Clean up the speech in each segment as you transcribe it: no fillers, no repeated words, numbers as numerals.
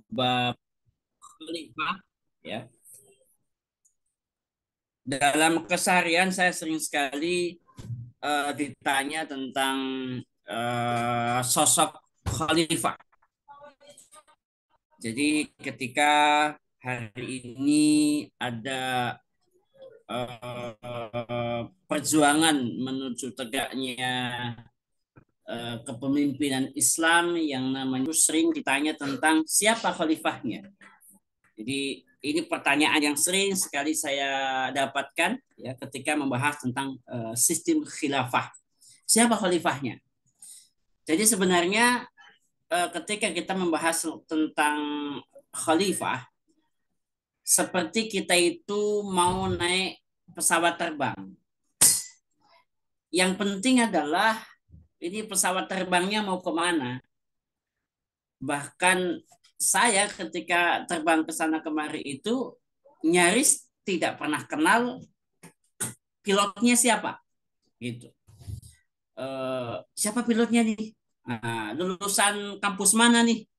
bab khalifah ya. Dalam keseharian saya sering sekali ditanya tentang sosok khalifah. Jadi ketika hari ini ada perjuangan menuju tegaknya kepemimpinan Islam yang namanya sering ditanya tentang siapa khalifahnya. Jadi ini pertanyaan yang sering sekali saya dapatkan ya ketika membahas tentang sistem khilafah. Siapa khalifahnya? Jadi sebenarnya ketika kita membahas tentang khalifah, seperti kita itu mau naik pesawat terbang. Yang penting adalah ini pesawat terbangnya mau kemana. Bahkan saya ketika terbang ke sana kemari itu nyaris tidak pernah kenal pilotnya siapa gitu. Siapa pilotnya nih? Nah, lulusan kampus mana nih?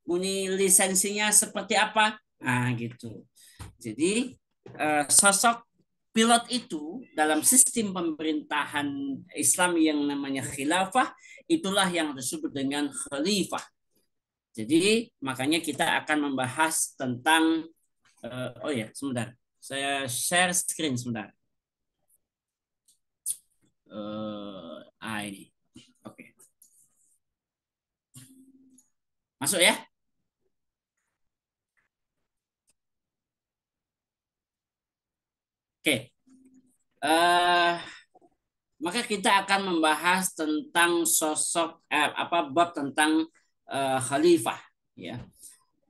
Uni lisensinya seperti apa? Nah, gitu. Jadi sosok pilot itu dalam sistem pemerintahan Islam yang namanya khilafah itulah yang disebut dengan khalifah. Jadi makanya kita akan membahas tentang oh ya, sebentar. Saya share screen sebentar. Ini. Oke. Masuk ya? Oke. Eh maka kita akan membahas tentang sosok bab tentang khalifah ya.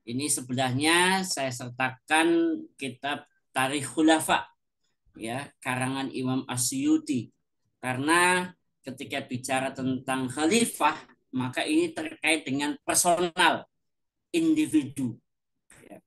Ini sebelahnya saya sertakan kitab Tarikh Khulafa ya, karangan Imam Asyuti. Karena ketika bicara tentang khalifah, maka ini terkait dengan personal individu. Ya.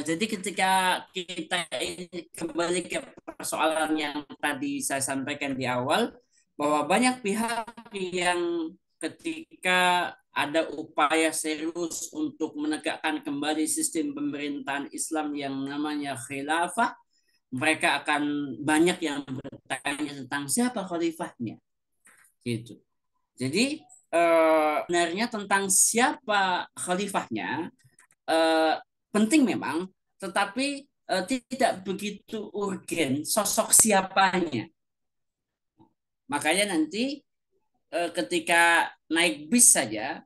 Jadi ketika kita ini kembali ke persoalan yang tadi saya sampaikan di awal, bahwa banyak pihak yang ketika ada upaya serius untuk menegakkan kembali sistem pemerintahan Islam yang namanya khilafah, mereka akan banyak yang bertanya tentang siapa khalifahnya, gitu. Jadi sebenarnya tentang siapa khalifahnya eh, penting memang, tetapi tidak begitu urgen sosok siapanya. Makanya nanti ketika naik bis saja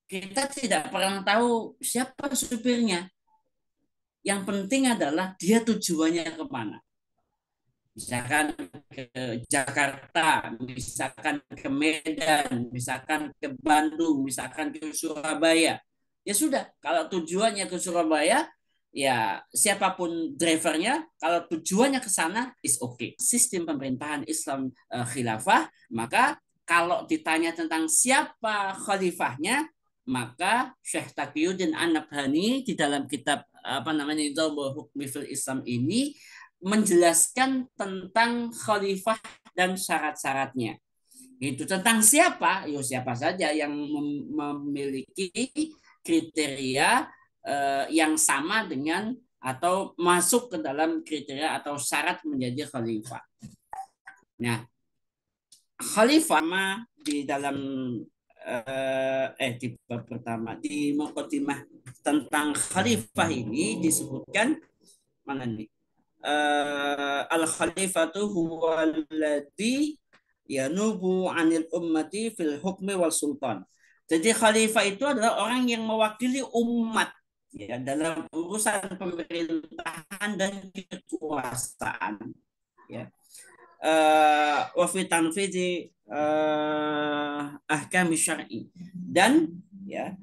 kita tidak pernah tahu siapa supirnya. Yang penting adalah dia tujuannya kemana. Misalkan ke Jakarta, misalkan ke Medan, misalkan ke Bandung, misalkan ke Surabaya. Ya sudah, kalau tujuannya ke Surabaya, ya siapapun drivernya, kalau tujuannya ke sana, is okay. Sistem pemerintahan Islam khilafah, maka kalau ditanya tentang siapa khalifahnya, maka Syekh Taqiyuddin An-Nabhani di dalam kitab apa namanya Idhamul Hukmi fil Islam ini menjelaskan tentang khalifah dan syarat-syaratnya. Itu tentang siapa? Yo siapa saja yang memiliki kriteria yang sama dengan atau masuk ke dalam kriteria atau syarat menjadi khalifah. Nah, khalifah di dalam di bab pertama di muqaddimah tentang khalifah ini disebutkan mana nih? Al-khalifatu huwa alladhi yanubu anil ummati fil hukmi wal sultan. Jadi khalifah itu adalah orang yang mewakili umat ya dalam urusan pemerintahan dan kekuasaan ya. Wa fi tanfidhi ahkam syar'i dan ya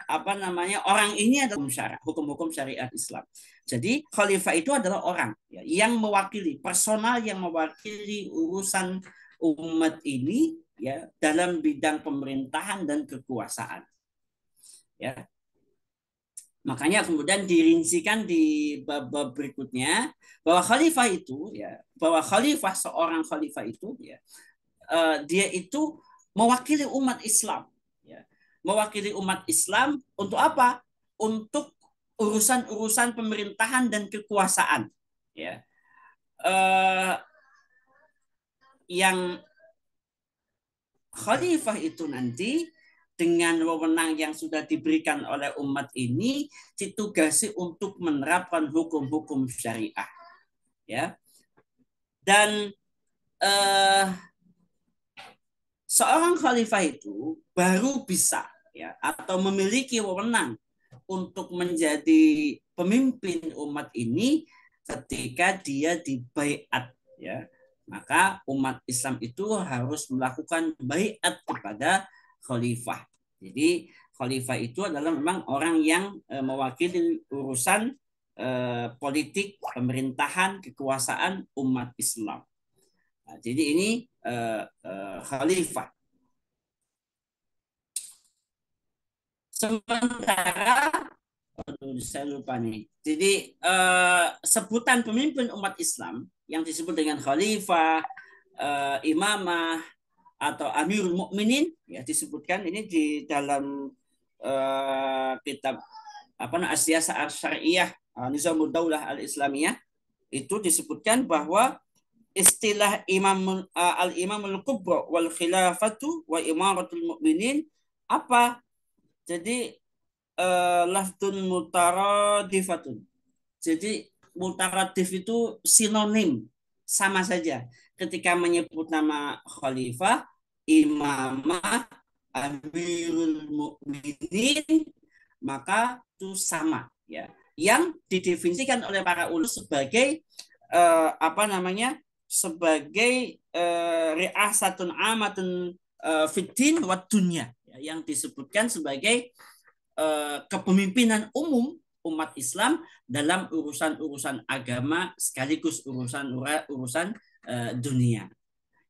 apa namanya orang ini adalah hukum-hukum syariat Islam. Jadi khalifah itu adalah orang ya, yang mewakili personal yang mewakili urusan umat ini ya dalam bidang pemerintahan dan kekuasaan. Ya. Makanya kemudian dirincikan di bab berikutnya bahwa khalifah itu ya bahwa seorang khalifah itu ya dia itu mewakili umat Islam ya mewakili umat Islam untuk apa? Untuk urusan-urusan pemerintahan dan kekuasaan. Ya, yang khalifah itu nanti dengan wewenang yang sudah diberikan oleh umat ini ditugasi untuk menerapkan hukum-hukum syariah. Ya, dan seorang khalifah itu baru bisa ya atau memiliki wewenang untuk menjadi pemimpin umat ini ketika dia dibaiat ya. Maka umat Islam itu harus melakukan baiat kepada khalifah. Jadi khalifah itu adalah memang orang yang mewakili urusan politik, pemerintahan, kekuasaan umat Islam. Nah, jadi ini khalifah. Sementara, aduh, saya lupa nih. Jadi sebutan pemimpin umat Islam yang disebut dengan khalifah, imamah atau amirul mukminin ya disebutkan ini di dalam kitab apa namanya As-Siyasah Asy-Syar'iyyah Nizamud Daulah Al-Islamiyah itu disebutkan bahwa istilah al-imamul kubra wal khilafatu wa imaratul mukminin apa? Jadi lafdun mutaradifatun. Jadi mutaradif itu sinonim, sama saja. Ketika menyebut nama khalifah, imamah, amirul mukminin, maka itu sama ya. Yang didefinisikan oleh para ulama sebagai apa namanya? Sebagai ri'asatun amatun fiddin wa dunya yang disebutkan sebagai kepemimpinan umum umat Islam dalam urusan-urusan agama sekaligus urusan dunia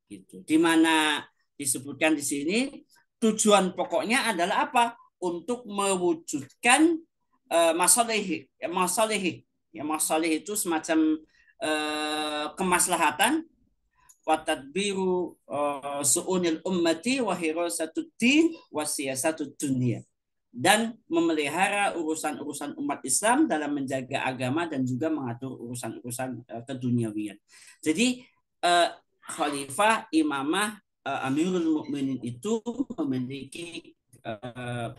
gitu. Di mana disebutkan di sini tujuan pokoknya adalah apa? Untuk mewujudkan masalih ya masalih itu semacam kemaslahatan wa tadbiru su'unil ummati wa hirasatud din wa siyasatud dunia dan memelihara urusan-urusan umat Islam dalam menjaga agama dan juga mengatur urusan-urusan keduniawian. Jadi khalifah, imamah, amirul mukminin itu memiliki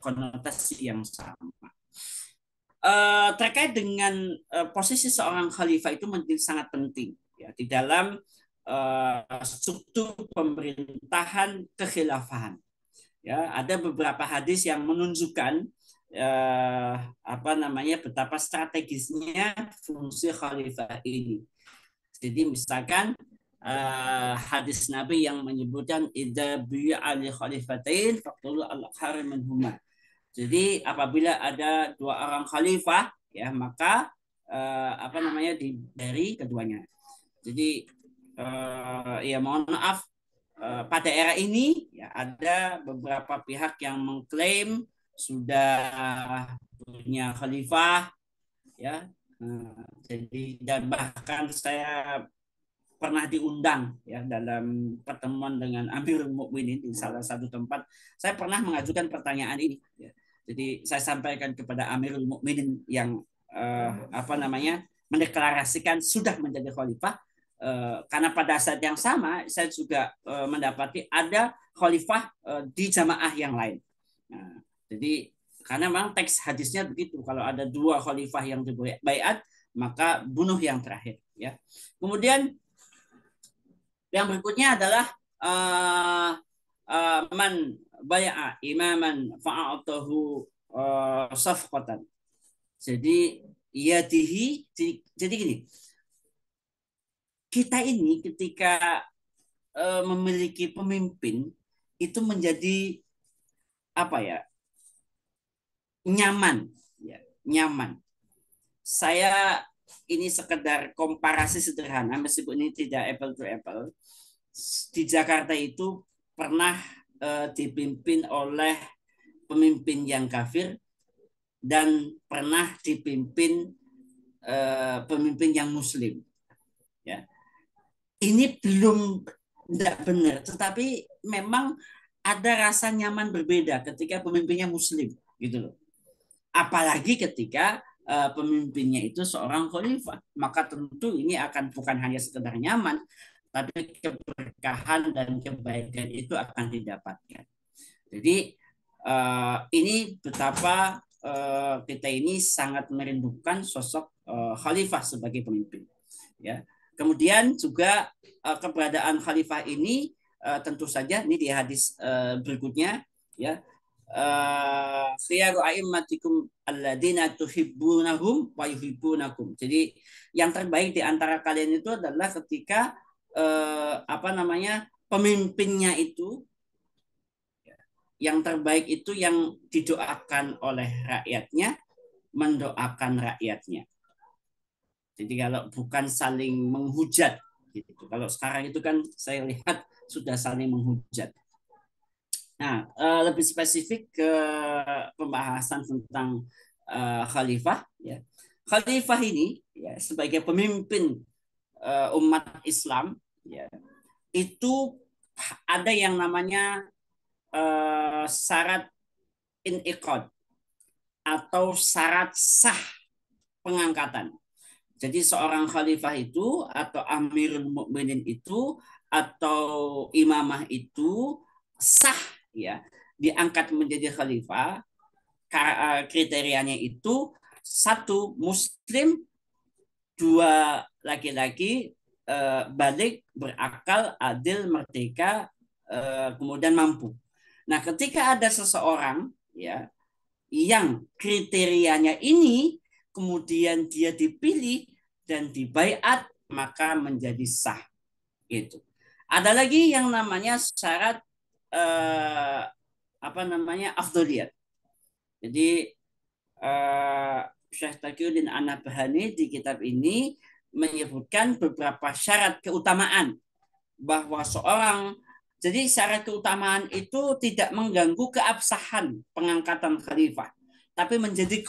konotasi yang sama. Terkait dengan posisi seorang khalifah itu menjadi sangat penting ya di dalam struktur pemerintahan kekhilafahan. Ya, ada beberapa hadis yang menunjukkan apa namanya betapa strategisnya fungsi khalifah ini. Jadi misalkan hadis Nabi yang menyebutkan idza bi'a li khalifatain faqulu al-khairu minhuma. Jadi apabila ada dua orang khalifah ya maka apa namanya dari keduanya. Jadi ya mohon maaf pada era ini ya ada beberapa pihak yang mengklaim sudah punya khalifah ya. Jadi dan bahkan saya pernah diundang ya dalam pertemuan dengan Amirul Mukminin di salah satu tempat. Saya pernah mengajukan pertanyaan ini ya. Jadi saya sampaikan kepada Amirul Mukminin yang apa namanya mendeklarasikan sudah menjadi khalifah. Karena pada saat yang sama saya juga mendapati ada khalifah di jamaah yang lain. Nah, jadi karena memang teks hadisnya begitu, kalau ada dua khalifah yang dibaiat maka bunuh yang terakhir. Ya. Kemudian yang berikutnya adalah man baya'a imaman fa'atahu safqatan. Jadi yadihi jadi gini kita ini ketika memiliki pemimpin itu menjadi apa ya nyaman ya nyaman. Saya ini sekedar komparasi sederhana meskipun ini tidak apple to apple. Di Jakarta itu pernah dipimpin oleh pemimpin yang kafir dan pernah dipimpin pemimpin yang muslim ya. Ini belum tidak benar, tetapi memang ada rasa nyaman berbeda ketika pemimpinnya muslim gitu loh. Apalagi ketika pemimpinnya itu seorang khalifah, maka tentu ini akan bukan hanya sekedar nyaman, tapi keberkahan dan kebaikan itu akan didapatkan. Jadi ini betapa kita ini sangat merindukan sosok khalifah sebagai pemimpin. Ya. Kemudian juga keberadaan khalifah ini tentu saja ini di hadis berikutnya ya, khiyaru a'immatikum alladzina tuhibbunahum wa yuhibbunakum. Jadi yang terbaik di antara kalian itu adalah ketika apa namanya, pemimpinnya itu, yang terbaik itu yang didoakan oleh rakyatnya, mendoakan rakyatnya. Jadi kalau bukan saling menghujat gitu. Kalau sekarang itu kan saya lihat sudah saling menghujat. Nah, lebih spesifik ke pembahasan tentang khalifah ya. Khalifah ini ya sebagai pemimpin umat Islam ya, itu ada yang namanya syarat iniqad atau syarat sah pengangkatan. Jadi seorang khalifah itu atau amirul mukminin itu atau imamah itu sah ya diangkat menjadi khalifah. Kriterianya itu satu muslim, dua laki-laki, balik, berakal, adil, merdeka, kemudian mampu. Nah, ketika ada seseorang ya yang kriterianya ini kemudian dia dipilih dan dibaiat, maka menjadi sah. Gitu. Ada lagi yang namanya syarat apa namanya afdoliyat. Jadi Syekh Taqiyuddin An-Nabhani di kitab ini menyebutkan beberapa syarat keutamaan bahwa seorang, jadi syarat keutamaan itu tidak mengganggu keabsahan pengangkatan khalifah, tapi menjadi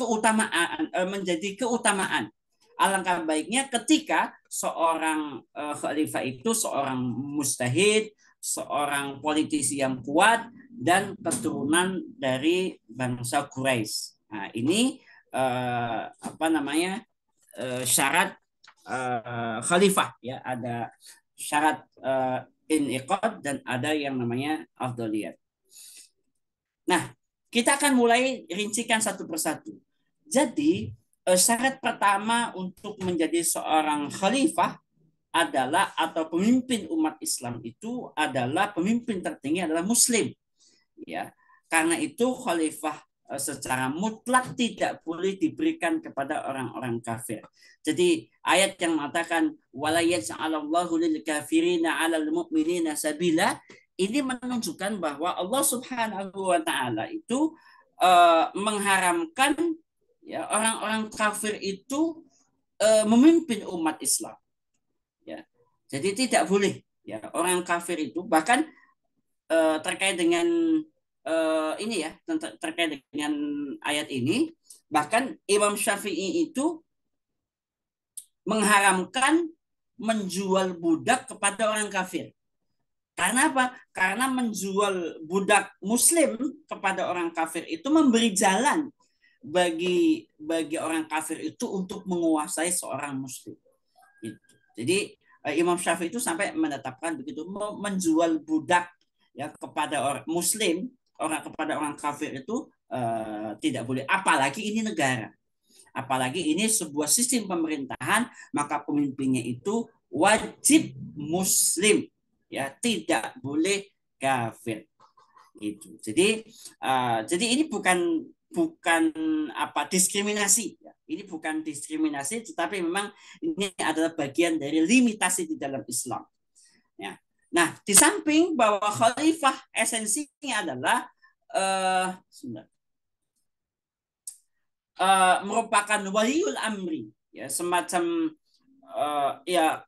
keutamaan. Alangkah baiknya ketika seorang khalifah itu seorang mustahid, seorang politisi yang kuat dan keturunan dari bangsa Quraisy. Nah, ini apa namanya syarat khalifah ya, ada syarat iniqad dan ada yang namanya afdoliyat. Nah, kita akan mulai rincikan satu persatu. Jadi syarat pertama untuk menjadi seorang khalifah adalah atau pemimpin umat Islam itu adalah pemimpin tertinggi adalah muslim ya. Karena itu khalifah secara mutlak tidak boleh diberikan kepada orang-orang kafir. Jadi ayat yang mengatakan wala yaj'alallahu lil kafirina 'alal mu'minina sabila, ini menunjukkan bahwa Allah Subhanahu wa taala itu mengharamkan ya orang-orang kafir itu memimpin umat Islam. Ya. Jadi tidak boleh ya orang kafir itu, bahkan terkait dengan ini ya, terkait dengan ayat ini, bahkan Imam Syafi'i itu mengharamkan menjual budak kepada orang kafir. Karena apa? Karena menjual budak muslim kepada orang kafir itu memberi jalan bagi orang kafir itu untuk menguasai seorang muslim. Jadi Imam Syafi'i itu sampai menetapkan begitu, menjual budak ya kepada orang muslim, kepada orang kafir itu tidak boleh, apalagi ini negara, apalagi ini sebuah sistem pemerintahan, maka pemimpinnya itu wajib muslim ya, tidak boleh kafir itu. Jadi ini bukan apa diskriminasi ya. Ini bukan diskriminasi, tetapi memang ini adalah bagian dari limitasi di dalam Islam ya. Nah, di samping bahwa khalifah esensinya adalah merupakan waliul amri ya, semacam ya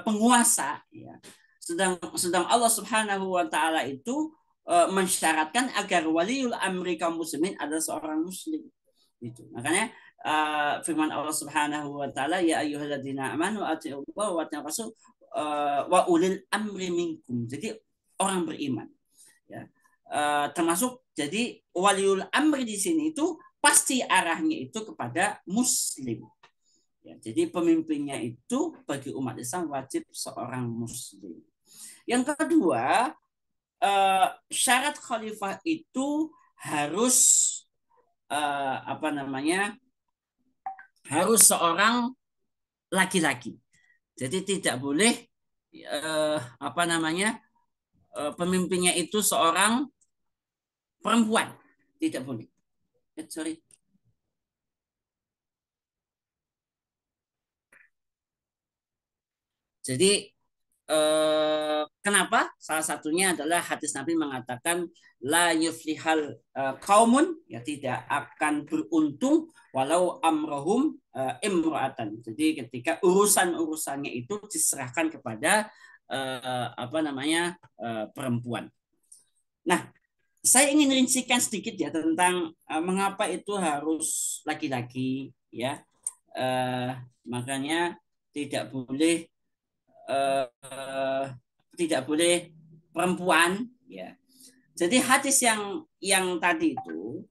penguasa ya. Sedang Allah Subhanahu wa taala itu mensyaratkan agar waliul amri kaum muslimin adalah seorang muslim. Itu. Makanya firman Allah Subhanahu wa taala ya ayyuhalladzina amanu atiiullaha wa atiiur rasul wa ulil amri minkum. Jadi orang beriman. ya. Termasuk jadi waliul amri di sini itu pasti arahnya itu kepada muslim. Ya, jadi pemimpinnya itu bagi umat Islam wajib seorang muslim. Yang kedua, syarat khalifah itu harus apa namanya? Harus seorang laki-laki. Jadi tidak boleh apa namanya? Pemimpinnya itu seorang perempuan. Tidak boleh. Sorry. Jadi kenapa? Salah satunya adalah hadis Nabi mengatakan la yuflihal kaumun, ya tidak akan beruntung walau amrohum imro'atan. Jadi ketika urusan-urusannya itu diserahkan kepada apa namanya perempuan. Nah, saya ingin rincikan sedikit ya tentang mengapa itu harus laki-laki ya. Makanya tidak boleh eh, tidak boleh perempuan ya. Jadi hadis yang tadi itu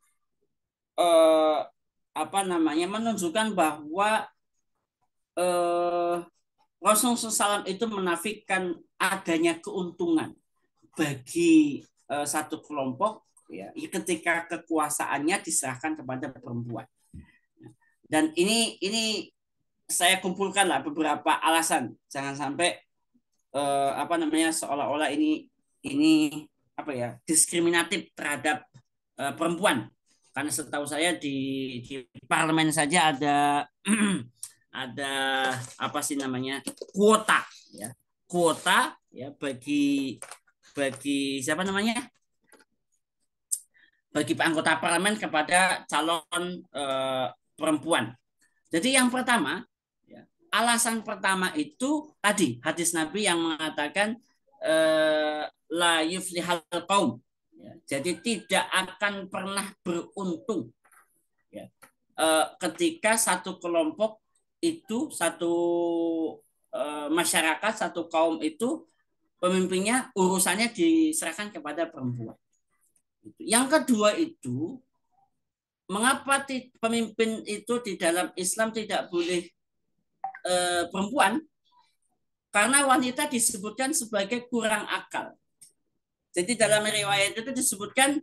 eh, apa namanya menunjukkan bahwa eh, Rasulullah SAW itu menafikan adanya keuntungan bagi satu kelompok ya ketika kekuasaannya diserahkan kepada perempuan. Dan ini saya kumpulkan lah beberapa alasan, jangan sampai apa namanya seolah-olah ini apa ya diskriminatif terhadap perempuan, karena setahu saya di parlemen saja ada ada apa sih namanya kuota ya, kuota ya bagi siapa namanya bagi anggota parlemen kepada calon perempuan. Jadi yang pertama, ya, alasan pertama itu tadi hadis Nabi yang mengatakan la yuflihal qaum. Ya, jadi tidak akan pernah beruntung ya, ketika satu kelompok itu satu masyarakat satu kaum itu pemimpinnya urusannya diserahkan kepada perempuan. Yang kedua itu mengapa pemimpin itu di dalam Islam tidak boleh perempuan? Karena wanita disebutkan sebagai kurang akal. Jadi dalam riwayat itu disebutkan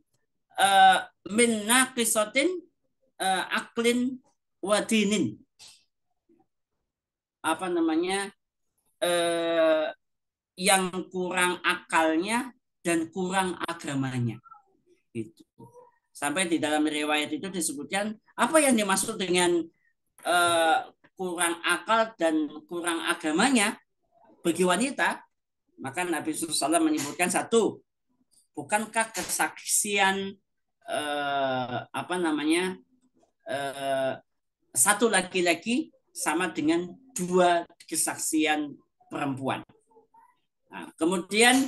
min naqisatin aklin wadinin. Apa namanya? Yang kurang akalnya dan kurang agamanya. Gitu. Sampai di dalam riwayat itu disebutkan apa yang dimaksud dengan kurang akal dan kurang agamanya bagi wanita, maka Nabi SAW menyebutkan satu, bukankah kesaksian apa namanya satu laki-laki sama dengan dua kesaksian perempuan. Nah, kemudian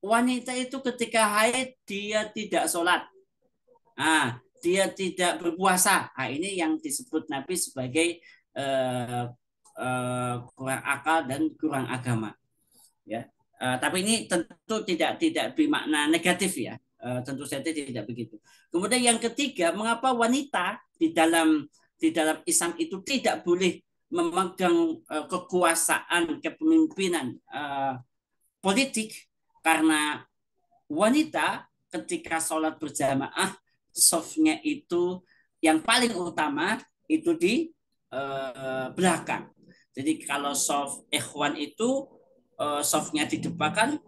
wanita itu ketika haid dia tidak sholat, dia tidak berpuasa. Nah, ini yang disebut Nabi sebagai kurang akal dan kurang agama. Ya, tapi ini tentu tidak bermakna negatif ya. Tentu saja tidak begitu. Kemudian yang ketiga, mengapa wanita di dalam Islam itu tidak boleh memegang kekuasaan kepemimpinan politik? Karena wanita ketika sholat berjamaah softnya itu yang paling utama itu di belakang. Jadi kalau soft ikhwan itu softnya di depan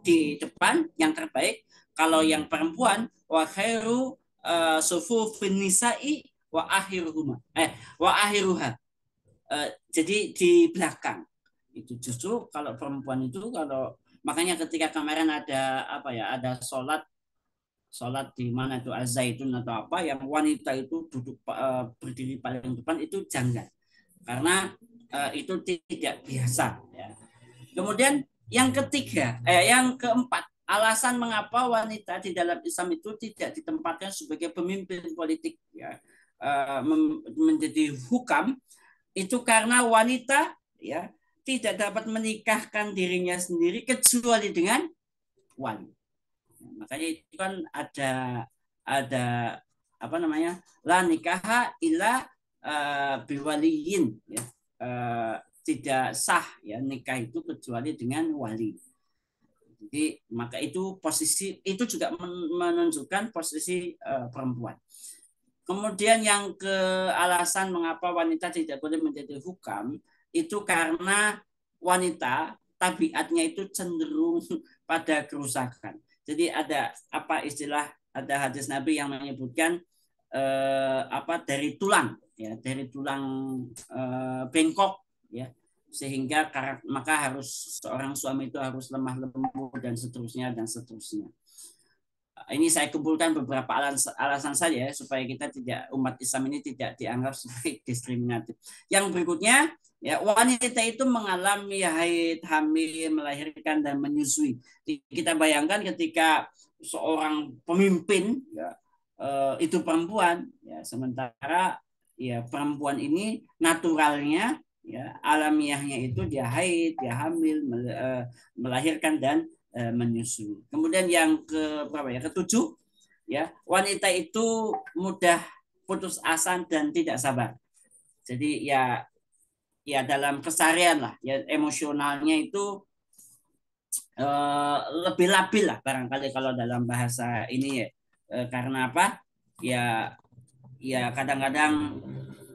yang terbaik. Kalau yang perempuan wa khairu sufufin nisa'i wa akhiruha. Jadi di belakang. Itu justru kalau perempuan itu kalau makanya ketika kemarin ada apa ya ada sholat di mana itu Az-Zaitun atau apa yang wanita itu duduk berdiri paling depan itu janggal karena itu tidak biasa ya. Kemudian yang keempat, alasan mengapa wanita di dalam Islam itu tidak ditempatkan sebagai pemimpin politik ya, menjadi hukam itu karena wanita ya tidak dapat menikahkan dirinya sendiri kecuali dengan wali. Makanya itu kan ada apa namanya, la nikaha illa biwaliyin, ya. Tidak sah ya nikah itu kecuali dengan wali. Jadi maka itu posisi itu juga menunjukkan posisi perempuan. Kemudian yang ke alasan mengapa wanita tidak boleh menjadi hukam itu karena wanita tabiatnya itu cenderung pada kerusakan. Jadi ada apa istilah, ada hadis Nabi yang menyebutkan apa, dari tulang ya, dari tulang bengkok ya, sehingga maka harus seorang suami itu harus lemah lembut dan seterusnya dan seterusnya. Ini saya kumpulkan beberapa alasan saja ya, supaya kita tidak, umat Islam ini tidak dianggap sebagai diskriminatif. Yang berikutnya ya, wanita itu mengalami haid, hamil, melahirkan dan menyusui. Kita bayangkan ketika seorang pemimpin ya, itu perempuan ya, sementara ya perempuan ini naturalnya ya, alamiahnya itu dia haid, dia hamil, melahirkan dan menyusui. Kemudian yang ke berapa ya? Ketujuh ya, wanita itu mudah putus asa dan tidak sabar. Jadi ya dalam keseharian lah ya, emosionalnya itu lebih labil lah barangkali kalau dalam bahasa ini ya. Karena apa? Ya kadang-kadang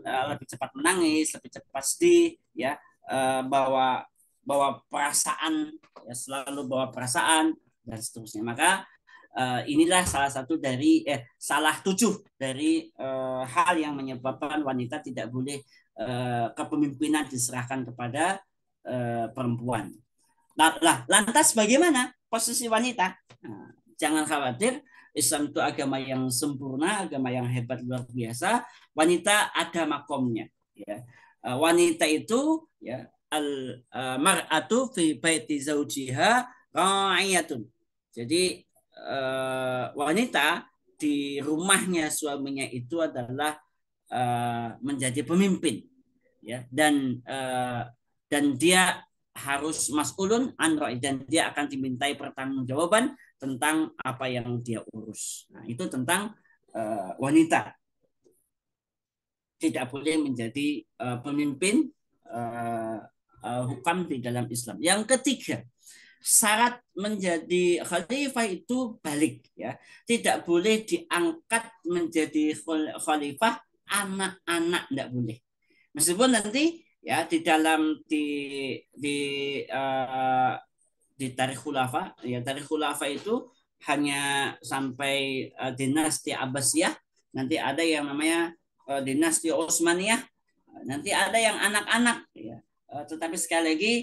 lebih cepat menangis, lebih cepat sedih ya, bawa bawa perasaan ya, selalu bawa perasaan dan seterusnya. Maka inilah salah satu dari salah 7 dari hal yang menyebabkan wanita tidak boleh kepemimpinan diserahkan kepada perempuan. Lantas bagaimana posisi wanita? Nah, jangan khawatir, Islam itu agama yang sempurna, agama yang hebat luar biasa. Wanita ada makomnya. Ya. Wanita itu ya, al mar'atu fi baiti zaujiha ra'iyatun. Jadi wanita di rumahnya suaminya itu adalah menjadi pemimpin ya, dan dia harus mas'ulun an ra'i, dan dia akan dimintai pertanggungjawaban tentang apa yang dia urus. Nah, itu tentang wanita tidak boleh menjadi pemimpin hukam di dalam Islam. Yang ketiga, syarat menjadi khalifah itu balik ya. Tidak boleh diangkat menjadi khalifah anak-anak, tidak boleh. Meskipun nanti ya di di tarikh khulafa ya, tarikh khulafa itu hanya sampai dinasti Abbasiyah, nanti ada yang namanya dinasti Utsmaniyah, nanti ada yang anak-anak ya. Tetapi sekali lagi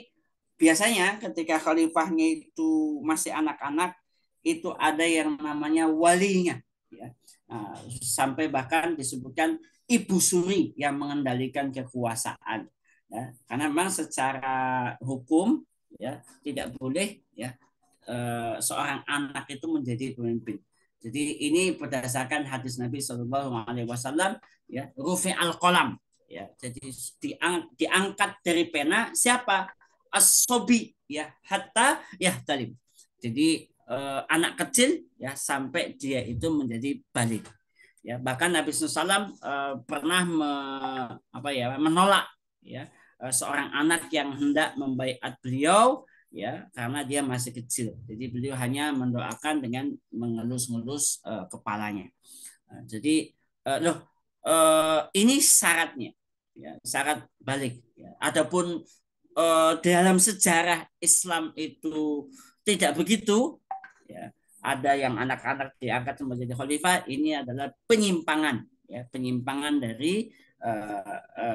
biasanya ketika khalifahnya itu masih anak-anak itu ada yang namanya walinya ya. Nah, sampai bahkan disebutkan ibu suri yang mengendalikan kekuasaan ya, karena memang secara hukum ya tidak boleh ya seorang anak itu menjadi pemimpin. Jadi ini berdasarkan hadis Nabi Shallallahu Alaihi Wasallam ya, rufi al qalam ya, jadi diangkat dari pena siapa, as-sobi ya, hatta ya talim. Jadi anak kecil ya sampai dia itu menjadi balik. Ya, bahkan Nabi SAW pernah menolak ya seorang anak yang hendak membaiat beliau ya, karena dia masih kecil. Jadi beliau hanya mendoakan dengan mengelus-ngelus kepalanya. Jadi ini syaratnya ya, syarat balik ya. Adapun dalam sejarah Islam itu tidak begitu ya, ada yang anak-anak diangkat menjadi khalifah, ini adalah penyimpangan ya, penyimpangan dari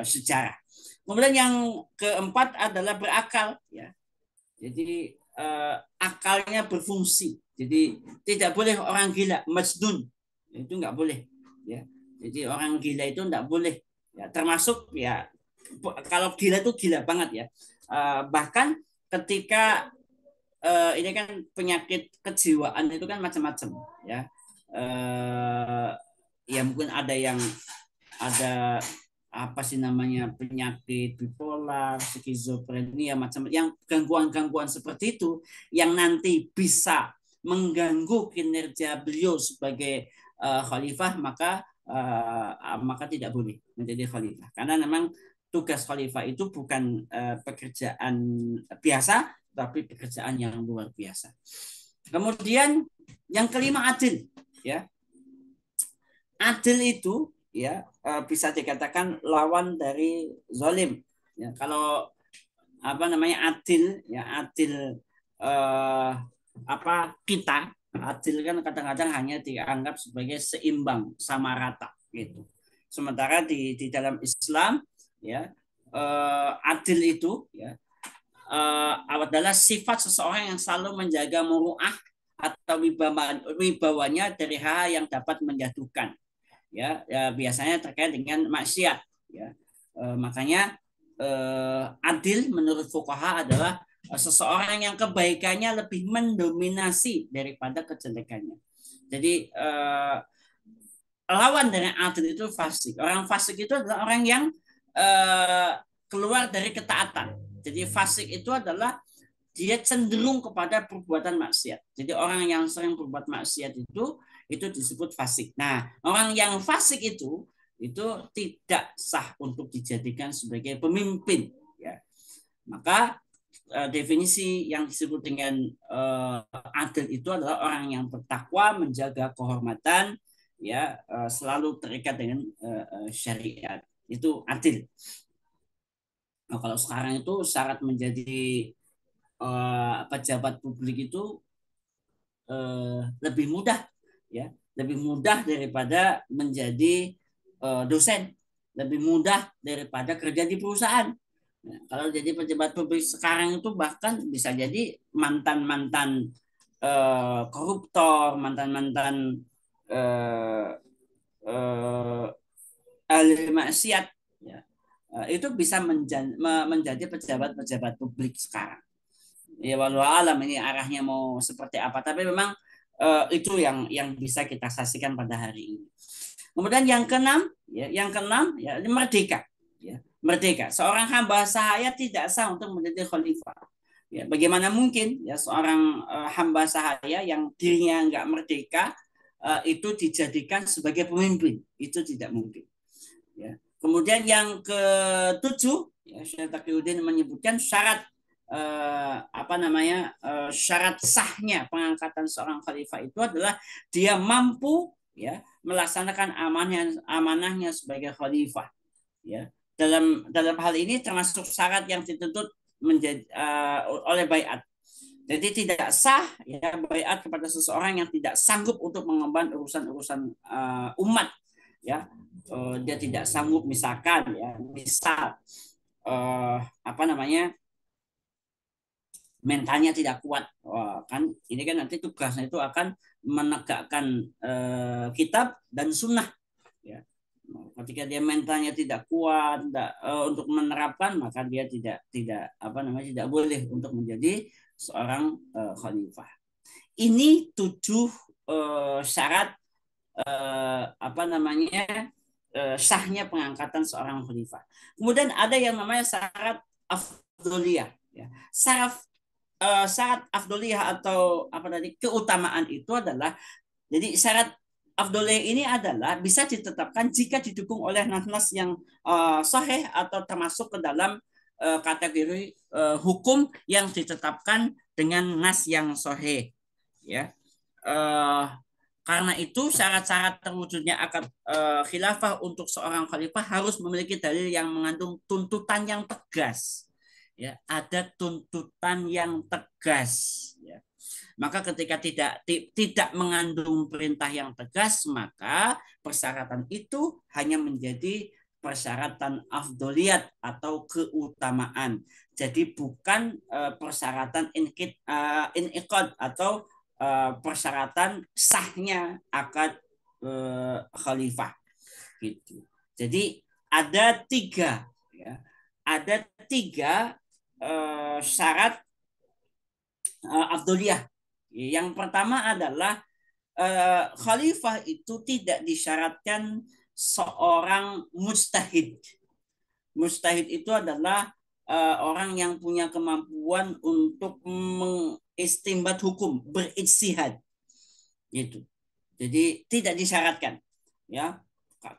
sejarah. Kemudian yang keempat adalah berakal ya. Jadi akalnya berfungsi. Jadi tidak boleh orang gila, majnun. Itu nggak boleh ya. Jadi orang gila itu nggak boleh ya, termasuk ya kalau gila itu gila banget ya. Bahkan ketika ini kan penyakit kejiwaan itu kan macam-macam ya. Ya mungkin ada apa sih namanya, penyakit bipolar, skizofrenia, macam yang gangguan-gangguan seperti itu yang nanti bisa mengganggu kinerja beliau sebagai khalifah, maka tidak boleh menjadi khalifah. Karena memang tugas khalifah itu bukan pekerjaan biasa, tapi pekerjaan yang luar biasa. Kemudian yang kelima, adil. Ya, adil itu ya bisa dikatakan lawan dari zalim. Ya, kalau adil, ya adil kita adil kan kadang-kadang hanya dianggap sebagai seimbang, sama rata gitu. Sementara di dalam Islam ya adil itu ya adalah sifat seseorang yang selalu menjaga muruah atau wibawanya dari hal yang dapat menjatuhkan. Ya, biasanya terkait dengan maksiat. Ya, makanya adil menurut fuqaha adalah seseorang yang kebaikannya lebih mendominasi daripada kejelekannya. Jadi lawan dari adil itu fasik. Orang fasik itu adalah orang yang keluar dari ketaatan. Jadi fasik itu adalah dia cenderung kepada perbuatan maksiat. Jadi orang yang sering berbuat maksiat itu disebut fasik. Nah, orang yang fasik itu tidak sah untuk dijadikan sebagai pemimpin. Ya. Maka definisi yang disebut dengan adil itu adalah orang yang bertakwa, menjaga kehormatan, ya selalu terikat dengan syariat. Itu adil. Nah, kalau sekarang itu syarat menjadi pejabat publik itu lebih mudah, ya lebih mudah daripada menjadi dosen, lebih mudah daripada kerja di perusahaan. Nah, kalau jadi pejabat publik sekarang itu bahkan bisa jadi mantan koruptor, mantan ahli maksiat, ya, itu bisa menjadi pejabat-pejabat publik sekarang. Ya walau alam ini arahnya mau seperti apa, tapi memang itu yang bisa kita saksikan pada hari ini. Kemudian yang keenam ya merdeka. Ya, merdeka. Seorang hamba sahaya tidak sah untuk menjadi khalifah. Ya, bagaimana mungkin ya seorang hamba sahaya yang dirinya nggak merdeka itu dijadikan sebagai pemimpin? Itu tidak mungkin. Ya. Kemudian yang ketujuh, ya, Syekh Taqiyuddin menyebutkan syarat syarat sahnya pengangkatan seorang khalifah itu adalah dia mampu ya melaksanakan amanahnya sebagai khalifah. Ya. Dalam hal ini termasuk syarat yang dituntut oleh baiat. Jadi tidak sah ya baiat kepada seseorang yang tidak sanggup untuk mengemban urusan-urusan umat. Ya, dia tidak sanggup misalkan ya misal mentalnya tidak kuat. Wah, kan ini kan nanti tugasnya itu akan menegakkan kitab dan sunnah. Ya. Ketika dia mentalnya tidak kuat untuk menerapkan, maka dia tidak boleh untuk menjadi seorang khalifah. Ini 7 syarat sahnya pengangkatan seorang khalifah. Kemudian ada yang namanya syarat afdoliyah. Ya. Syarat afdoliyah atau keutamaan itu adalah, jadi syarat afdoliyah ini adalah bisa ditetapkan jika didukung oleh nas-nas yang sahih atau termasuk ke dalam kategori hukum yang ditetapkan dengan nas yang sahih. Ya. Karena itu syarat-syarat terwujudnya akad khilafah untuk seorang khalifah harus memiliki dalil yang mengandung tuntutan yang tegas. Ya, ada tuntutan yang tegas. Ya. Maka ketika tidak mengandung perintah yang tegas, maka persyaratan itu hanya menjadi persyaratan afdoliyat atau keutamaan. Jadi bukan persyaratan inqad atau persyaratan sahnya akad khalifah gitu. Jadi ada 3 ya. Ada 3 syarat afdoliyah. Yang pertama adalah khalifah itu tidak disyaratkan seorang mujtahid. Mujtahid itu adalah orang yang punya kemampuan untuk mengistimbat hukum, berijtihad gitu. Jadi tidak disyaratkan, ya.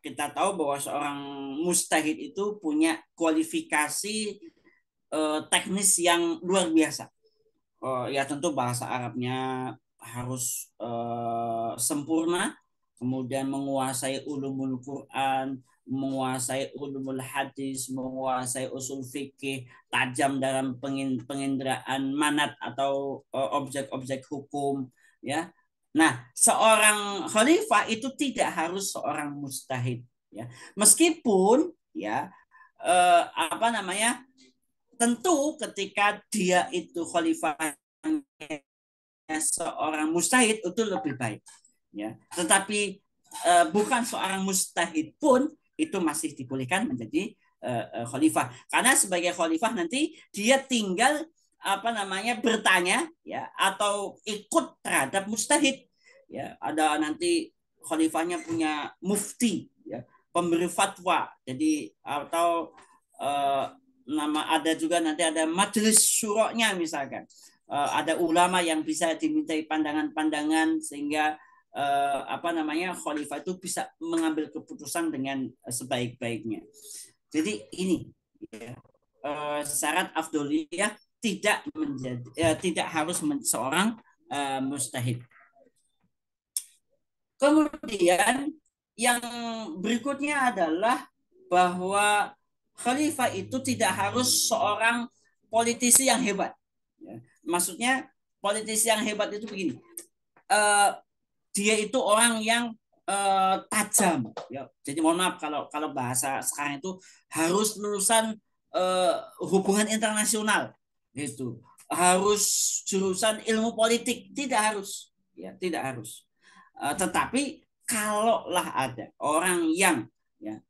Kita tahu bahwa seorang mustahid itu punya kualifikasi teknis yang luar biasa. Ya tentu bahasa Arabnya harus sempurna, kemudian menguasai ulumul Quran, menguasai ulumul hadis, menguasai usul fikih, tajam dalam penginderaan manat atau objek-objek hukum, ya. Nah, seorang khalifah itu tidak harus seorang mustahid, ya. Meskipun ya apa namanya? Tentu ketika dia itu khalifahnya seorang mustahid itu lebih baik, ya. Tetapi bukan seorang mustahid pun itu masih dibolehkan menjadi khalifah, karena sebagai khalifah nanti dia tinggal apa namanya bertanya, ya, atau ikut terhadap mustahid, ya. Ada nanti khalifahnya punya mufti, ya, pemberi fatwa, jadi atau nama ada juga nanti ada majelis syuroknya misalkan. Ada ulama yang bisa dimintai pandangan-pandangan sehingga apa namanya khalifah itu bisa mengambil keputusan dengan sebaik-baiknya. Jadi ini ya, syarat afdoliyah tidak menjadi tidak harus seorang mustahid. Kemudian yang berikutnya adalah bahwa khalifah itu tidak harus seorang politisi yang hebat. Ya. Maksudnya politisi yang hebat itu begini, dia itu orang yang tajam. Ya. Jadi mohon maaf kalau bahasa sekarang itu harus lulusan hubungan internasional, gitu. Harus jurusan ilmu politik, tidak harus, ya, tidak harus. Tetapi kalaulah ada orang yang ya,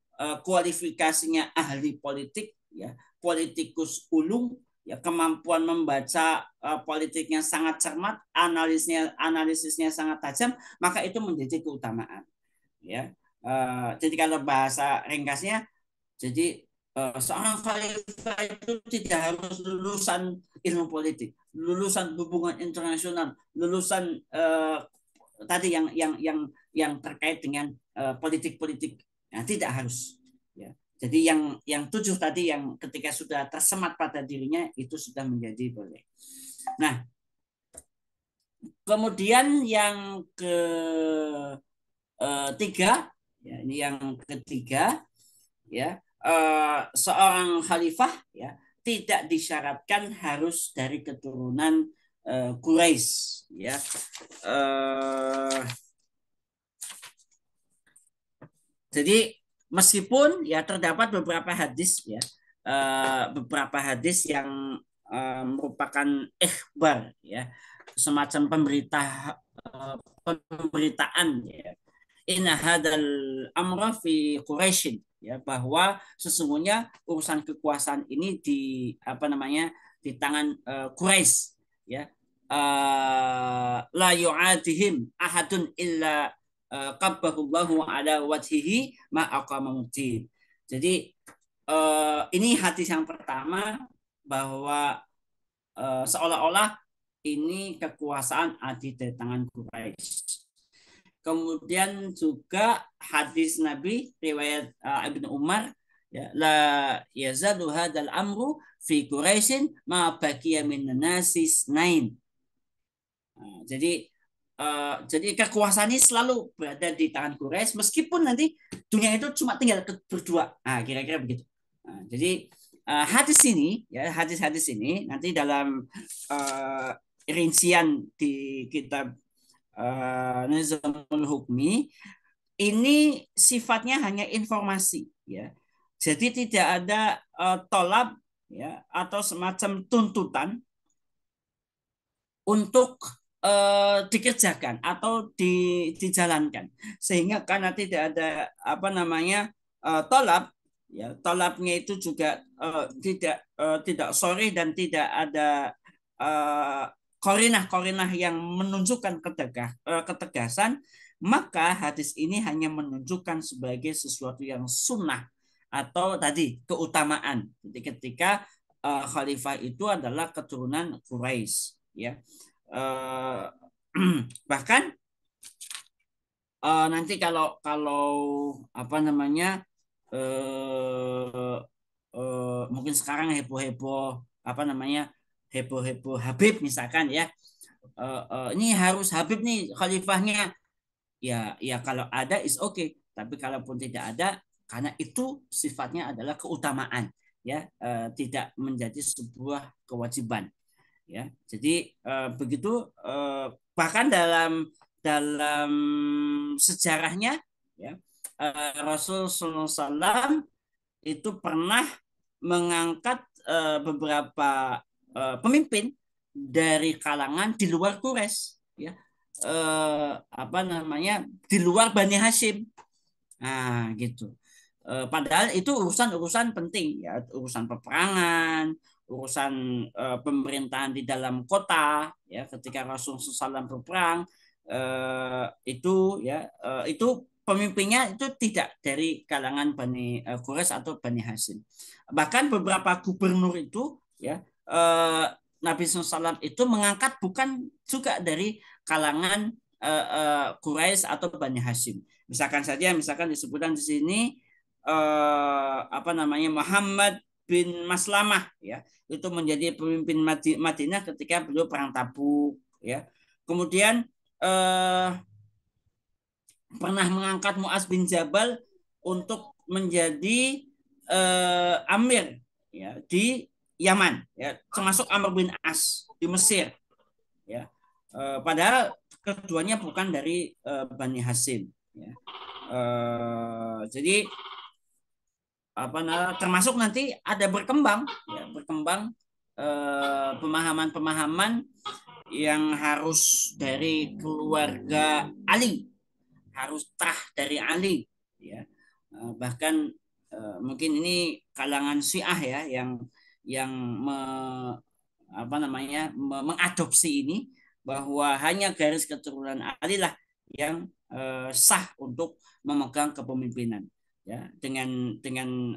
kualifikasinya ahli politik, ya, politikus ulung, ya, kemampuan membaca politiknya sangat cermat, analisisnya sangat tajam, maka itu menjadi keutamaan, ya. Jadi kalau bahasa ringkasnya, jadi seorang khalifah itu tidak harus lulusan ilmu politik, lulusan hubungan internasional, lulusan tadi yang terkait dengan politik-politik. Nah, tidak harus, ya. Jadi yang 7 tadi yang ketika sudah tersemat pada dirinya itu sudah menjadi boleh. Nah, kemudian yang ketiga, ya, ini yang ketiga, ya, seorang khalifah, ya, tidak disyaratkan harus dari keturunan Quraisy, ya. Jadi meskipun ya terdapat beberapa hadis, ya, beberapa hadis yang merupakan ikhbar, ya, semacam pemberitaan, ya. Inna hadal amra fi Quraisyin, ya, bahwa sesungguhnya urusan kekuasaan ini di apa namanya di tangan Quraisy, ya. La yu'adihim ahadun illa qabbahullahu ala wajhihi ma aqamamuddin. Jadi ini hadis yang pertama bahwa seolah-olah ini kekuasaan ada di tangan Quraisy. Kemudian juga hadis Nabi riwayat Ibnu Umar, ya, la yazalu hadzal amru fi Quraisyin ma baqiya min nasis nain. Jadi kekuasaan ini selalu berada di tangan Quraisy meskipun nanti dunia itu cuma tinggal berdua. Nah, kira-kira begitu. Nah, jadi hadis ini, ya, hadis-hadis ini nanti dalam rincian di kitab Nizamul Hukmi ini sifatnya hanya informasi, ya. Jadi tidak ada tolab, ya, atau semacam tuntutan untuk dikerjakan atau dijalankan, sehingga karena tidak ada apa namanya tolab, ya, tolabnya itu juga tidak sorry dan tidak ada korinah-korinah yang menunjukkan ketegasan, maka hadis ini hanya menunjukkan sebagai sesuatu yang sunnah atau tadi keutamaan. Jadi ketika khalifah itu adalah keturunan Quraisy, ya. Bahkan nanti kalau kalau apa namanya mungkin sekarang heboh-heboh apa namanya heboh-heboh Habib misalkan ya, ini harus Habib nih khalifahnya, ya ya kalau ada is oke okay. Tapi kalaupun tidak ada, karena itu sifatnya adalah keutamaan, ya, tidak menjadi sebuah kewajiban, ya. Jadi begitu, bahkan dalam dalam sejarahnya, ya, Rasul SAW itu pernah mengangkat beberapa pemimpin dari kalangan di luar Quraisy, ya, apa namanya di luar Bani Hashim. Nah, gitu. Padahal itu urusan-urusan penting, ya, urusan peperangan, urusan pemerintahan di dalam kota, ya, ketika Rasulullah SAW berperang, itu ya itu pemimpinnya itu tidak dari kalangan Bani Quraisy atau Bani Hashim. Bahkan beberapa gubernur itu, ya, Nabi SAW itu mengangkat bukan juga dari kalangan Quraisy atau Bani Hashim. Misalkan saja, misalkan disebutkan di sini apa namanya Muhammad bin Maslamah, ya, itu menjadi pemimpin Madinah ketika beliau perang Tabuk, ya. Kemudian eh, pernah mengangkat Muaz bin Jabal untuk menjadi amir, ya, di Yaman, ya, termasuk Amr bin As di Mesir, ya. Padahal keduanya bukan dari Bani Hasim, ya. Jadi apa termasuk nanti ada berkembang, ya, berkembang pemahaman-pemahaman yang harus dari keluarga Ali, harus tah dari Ali, ya. Bahkan mungkin ini kalangan Syiah, ya, yang apa namanya mengadopsi ini, bahwa hanya garis keturunan Ali lah yang sah untuk memegang kepemimpinan, ya, dengan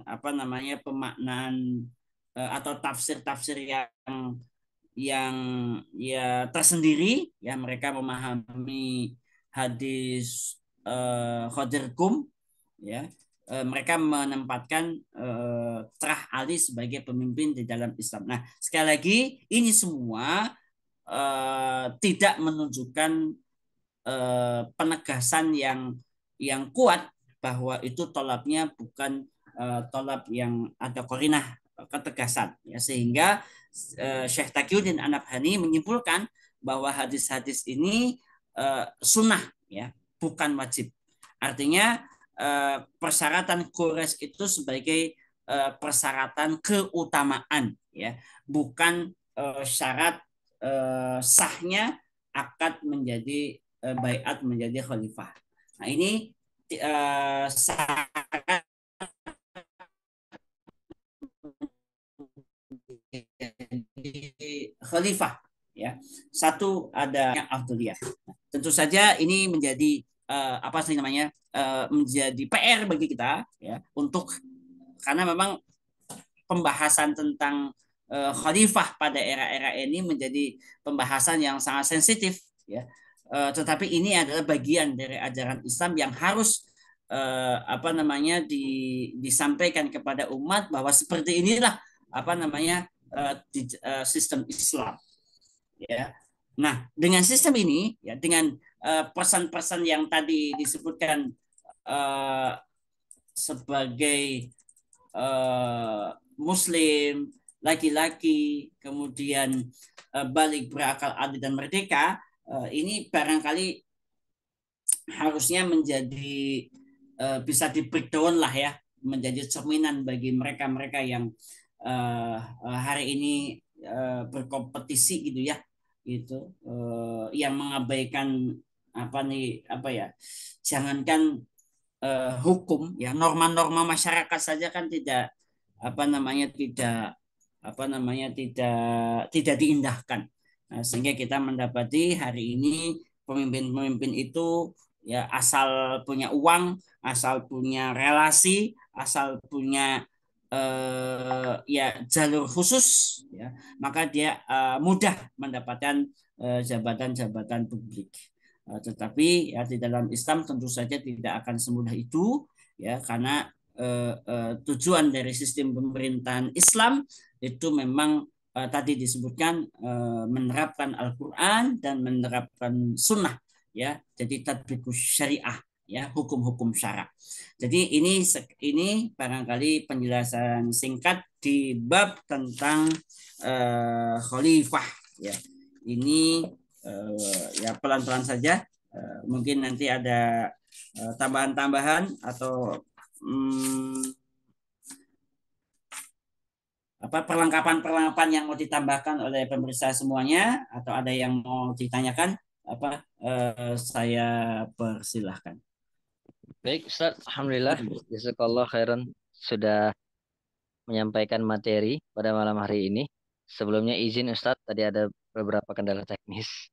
apa namanya pemaknaan atau tafsir-tafsir yang ya tersendiri, ya, mereka memahami hadis Khadirkum, ya, mereka menempatkan Trah Ali sebagai pemimpin di dalam Islam. Nah, sekali lagi ini semua tidak menunjukkan penegasan yang kuat bahwa itu tolabnya bukan tolab yang ada korinah ketegasan, ya, sehingga Syekh Taqiyuddin An-Nabhani menyimpulkan bahwa hadis-hadis ini sunnah, ya, bukan wajib. Artinya persyaratan Quraisy itu sebagai persyaratan keutamaan, ya, bukan syarat sahnya akad menjadi baiat menjadi khalifah. Nah, ini syarat khalifah, ya. Satu ada yang afdaliyah. Tentu saja ini menjadi apa sih namanya menjadi PR bagi kita, ya, untuk karena memang pembahasan tentang khalifah pada era-era ini menjadi pembahasan yang sangat sensitif, ya. Tetapi ini adalah bagian dari ajaran Islam yang harus apa namanya disampaikan kepada umat bahwa seperti inilah apa namanya sistem Islam, ya. Nah, dengan sistem ini, ya, dengan pesan-pesan yang tadi disebutkan uh, sebagai Muslim, laki-laki, kemudian balik berakal adil dan merdeka, ini barangkali harusnya menjadi bisa di breakdown lah, ya, menjadi cerminan bagi mereka-mereka yang hari ini berkompetisi gitu, ya, gitu, yang mengabaikan apa nih apa ya, jangankan hukum, ya, norma-norma masyarakat saja kan tidak apa namanya tidak diindahkan. Nah, sehingga kita mendapati hari ini pemimpin-pemimpin itu, ya, asal punya uang, asal punya relasi, asal punya ya jalur khusus, ya, maka dia mudah mendapatkan jabatan-jabatan publik. Tetapi ya di dalam Islam tentu saja tidak akan semudah itu, ya, karena tujuan dari sistem pemerintahan Islam itu memang tadi disebutkan menerapkan Al-Quran dan menerapkan Sunnah, ya, jadi tatbikus syariah, ya, hukum-hukum syara. Jadi ini barangkali penjelasan singkat di bab tentang khalifah, ya. Ini ya pelan-pelan saja. Mungkin nanti ada tambahan-tambahan atau perlengkapan-perlengkapan yang mau ditambahkan oleh pemirsa semuanya, atau ada yang mau ditanyakan, saya persilahkan. Baik, Ustaz. Alhamdulillah. Jazakallah khairan sudah menyampaikan materi pada malam hari ini. Sebelumnya izin Ustadz, tadi ada beberapa kendala teknis.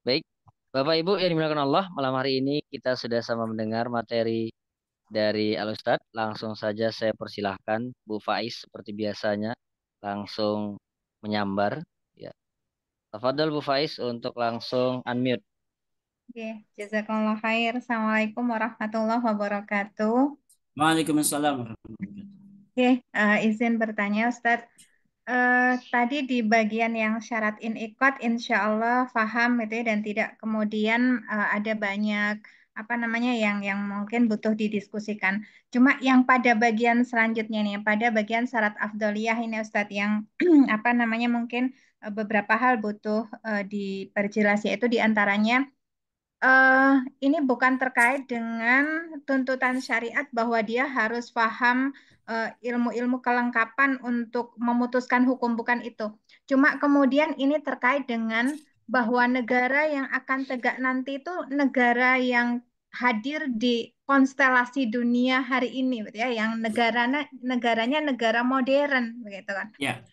Baik, Bapak Ibu yang dimuliakan Allah, malam hari ini kita sudah sama mendengar materi dari Al Ustadz. Langsung saja saya persilahkan Bu Faiz seperti biasanya langsung menyambar. Ya, tafadhol Bu Faiz untuk langsung unmute. Oke, jazakallah khair. Assalamualaikum warahmatullahi wabarakatuh. Waalaikumsalam warahmatullahi wabarakatuh. Oke, izin bertanya Ustadz. Tadi di bagian yang syarat inikot, insya Allah paham gitu ya, dan tidak kemudian ada banyak apa namanya yang mungkin butuh didiskusikan. Cuma yang pada bagian selanjutnya nih, pada bagian syarat afdoliyah ini Ustadz yang apa namanya mungkin beberapa hal butuh diperjelas, yaitu diantaranya eh ini bukan terkait dengan tuntutan syariat bahwa dia harus paham ilmu-ilmu kelengkapan untuk memutuskan hukum, bukan itu. Cuma kemudian ini terkait dengan bahwa negara yang akan tegak nanti itu negara yang hadir di konstelasi dunia hari ini, gitu ya, yang negaranya negara modern, begitu kan. Ya,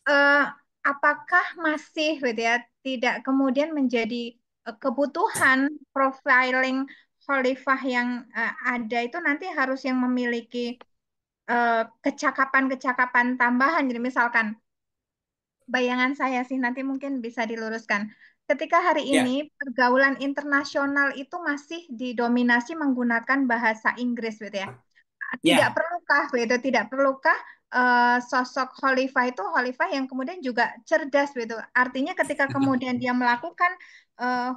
eh, apakah masih gitu ya tidak kemudian menjadi kebutuhan profiling khalifah yang ada itu nanti harus yang memiliki kecakapan-kecakapan tambahan. Jadi misalkan bayangan saya sih nanti mungkin bisa diluruskan. Ketika hari ini ya, pergaulan internasional itu masih didominasi menggunakan bahasa Inggris gitu ya. Tidak ya, perlukah begitu, tidak perlukah sosok khalifah itu khalifah yang kemudian juga cerdas begitu, artinya ketika kemudian dia melakukan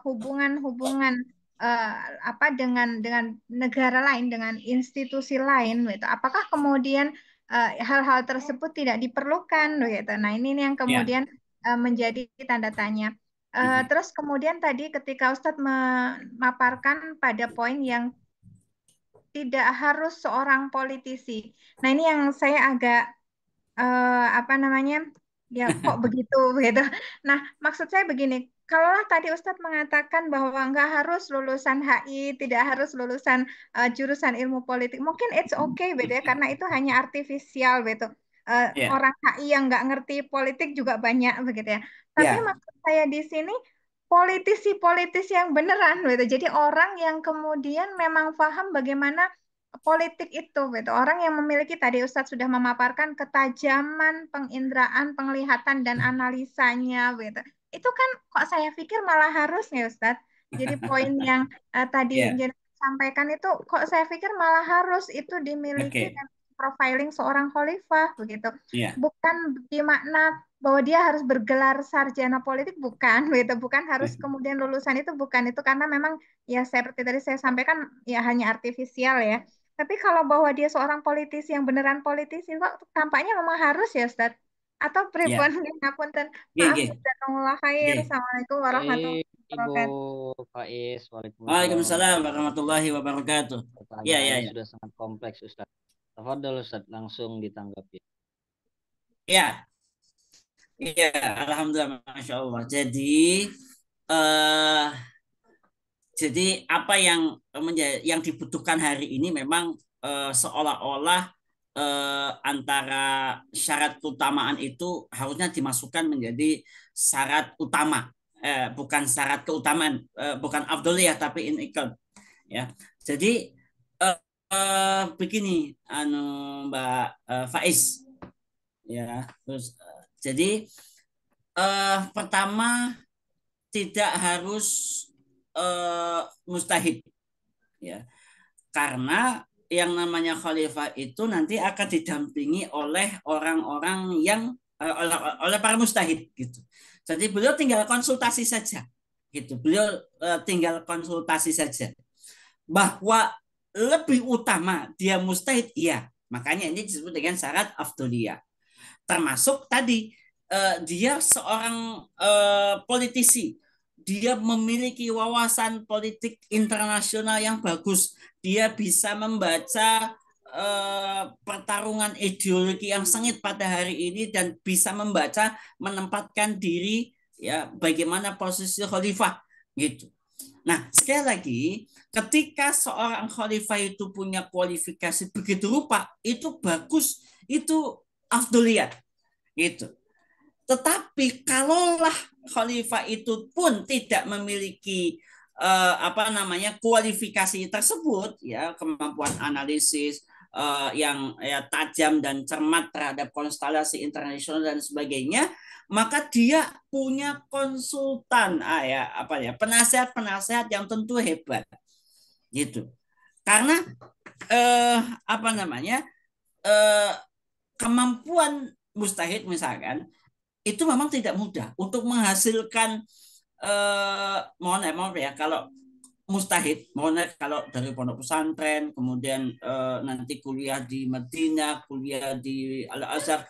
hubungan-hubungan eh, apa dengan negara lain, dengan institusi lain begitu, apakah kemudian hal-hal tersebut tidak diperlukan begitu. Nah ini nih yang ya. kemudian menjadi tanda tanya. Terus kemudian tadi ketika Ustadz memaparkan pada poin yang tidak harus seorang politisi. Nah, ini yang saya agak apa namanya? Ya, kok begitu gitu. Nah, maksud saya begini, kalaulah tadi Ustadz mengatakan bahwa nggak harus lulusan HI, tidak harus lulusan jurusan ilmu politik, mungkin it's okay gitu ya, karena itu hanya artifisial gitu. Ya, Orang HI yang nggak ngerti politik juga banyak begitu ya. Tapi ya, maksud saya di sini politisi-politisi yang beneran gitu. Jadi orang yang kemudian memang paham bagaimana politik itu gitu. Orang yang memiliki tadi Ustadz sudah memaparkan ketajaman penginderaan, penglihatan dan analisanya gitu. Itu kan kok saya pikir malah harus ya Ustadz. Jadi poin yang tadi ya. Jenderal sampaikan itu kok saya pikir malah harus itu dimiliki Oke, dan profiling seorang khalifah begitu. ya, Bukan dimakna bahwa dia harus bergelar sarjana politik, bukan gitu, bukan harus kemudian lulusan itu, bukan itu, karena memang ya seperti tadi saya sampaikan ya hanya artifisial ya. Tapi kalau bahwa dia seorang politisi yang beneran politisi, kok tampaknya memang harus ya Ustadz. Atau pripun, ya. ngapunten. Oke, Maaf, oke, jazakumullah khair. oke. Assalamualaikum warahmatullahi Baik, Ibu wabarakatuh. Faiz. Waalaikumsalam Waalaikumsalam warahmatullahi warahmatullahi wabarakatuh. wabarakatuh. Ya, ya, Pertanyaannya ya. sudah sangat kompleks, Ustaz. Tafadhol, Ustaz, langsung ditanggapi. Ya, ya, alhamdulillah, masya Allah. Eh, jadi apa yang yang dibutuhkan hari ini memang seolah-olah antara syarat keutamaan itu harusnya dimasukkan menjadi syarat utama, bukan syarat keutamaan, bukan afdoliyah tapi inikad, ya. Jadi begini, Mbak Faiz, ya. Terus jadi pertama tidak harus mustahid, ya, karena yang namanya khalifah itu nanti akan didampingi oleh orang-orang yang oleh para mustahid gitu. Jadi beliau tinggal konsultasi saja gitu. Beliau tinggal konsultasi saja. Bahwa lebih utama dia mustahid, iya. Makanya ini disebut dengan syarat afdoliyah. Termasuk tadi dia seorang politisi, dia memiliki wawasan politik internasional yang bagus, dia bisa membaca pertarungan ideologi yang sengit pada hari ini dan bisa membaca menempatkan diri, ya, bagaimana posisi khalifah gitu. Nah, sekali lagi, ketika seorang khalifah itu punya kualifikasi begitu rupa, itu bagus, itu afdoliyat gitu. Tetapi kalaulah khalifah itu pun tidak memiliki kualifikasi tersebut, ya, kemampuan analisis yang ya tajam dan cermat terhadap konstelasi internasional dan sebagainya, maka dia punya konsultan, penasihat-penasihat yang tentu hebat gitu. Karena eh, apa namanya eh, kemampuan mustahid misalkan itu memang tidak mudah untuk menghasilkan mohon ya kalau mustahid, mohon kalau dari pondok pesantren, kemudian nanti kuliah di Madinah, kuliah di Al Azhar,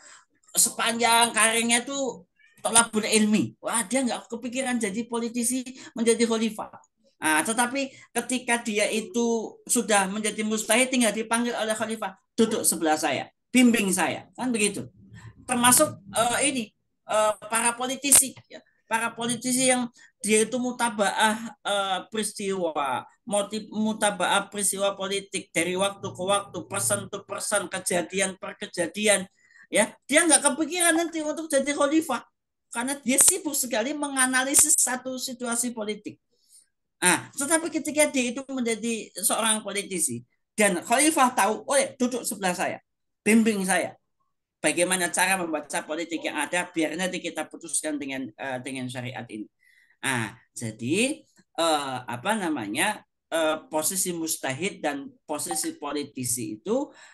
sepanjang karirnya itu tolabul ilmi, wah dia nggak kepikiran jadi politisi, menjadi khalifah. Nah, tetapi ketika dia itu sudah menjadi mustahid, tinggal dipanggil oleh khalifah, duduk sebelah saya, bimbing saya, kan begitu. Termasuk para politisi, ya, para politisi yang dia itu mutabaah peristiwa, mutabaah peristiwa politik dari waktu ke waktu, person to person, kejadian per kejadian, ya, dia nggak kepikiran nanti untuk jadi khalifah karena dia sibuk sekali menganalisis satu situasi politik. Nah, tetapi ketika dia itu menjadi seorang politisi dan khalifah tahu, oh ya, duduk sebelah saya, bimbing saya, bagaimana cara membaca politik yang ada, biar nanti kita putuskan dengan syariat ini. Nah, jadi posisi mustahid dan posisi politisi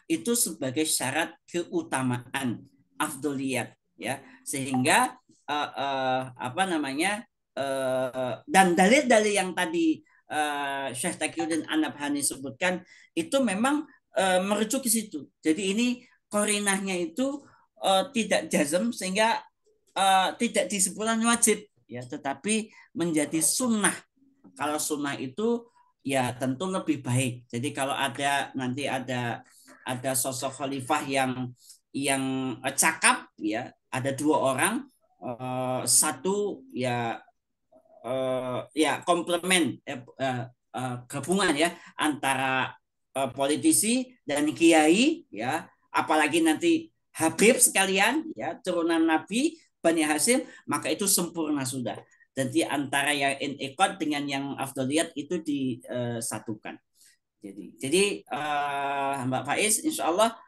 itu sebagai syarat keutamaan afdoliyat, ya, sehingga dan dalil-dalil yang tadi Syekh Taqiyuddin An-Nabhani sebutkan itu memang merujuk ke situ. Jadi ini korinahnya itu tidak jazm sehingga tidak disebutkan wajib, ya, tetapi menjadi sunnah. Kalau sunnah itu ya tentu lebih baik. Jadi kalau nanti ada sosok khalifah yang cakap, ya, ada dua orang, satu ya komplement, gabungan, ya, antara politisi dan kiai, ya, apalagi nanti Habib sekalian, ya, turunan Nabi Bani Hasyim, maka itu sempurna sudah. Jadi antara yang inikot dengan yang afdoliyat itu disatukan. Jadi Mbak Faiz, insya Allah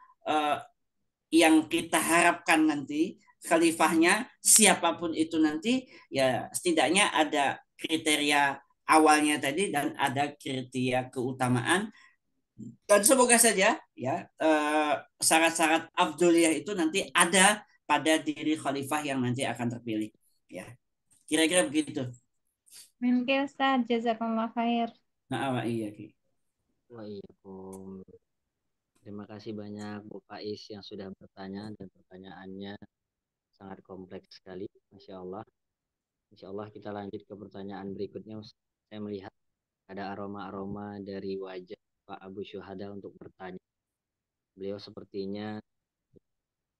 yang kita harapkan nanti khalifahnya siapapun itu nanti, ya, setidaknya ada kriteria awalnya tadi dan ada kriteria keutamaan, dan semoga saja, ya, syarat-syarat afdoliyah itu nanti ada pada diri khalifah yang nanti akan terpilih, ya, kira-kira begitu. Mungkin Ustaz, jazakallah khair. Nah, iya. Waalaikumsalam. Terima kasih banyak Bu Faiz yang sudah bertanya dan pertanyaannya sangat kompleks sekali, Masya Allah. Insya Allah kita lanjut ke pertanyaan berikutnya. Saya melihat ada aroma-aroma dari wajah Pak Abu Syuhada untuk bertanya. Beliau sepertinya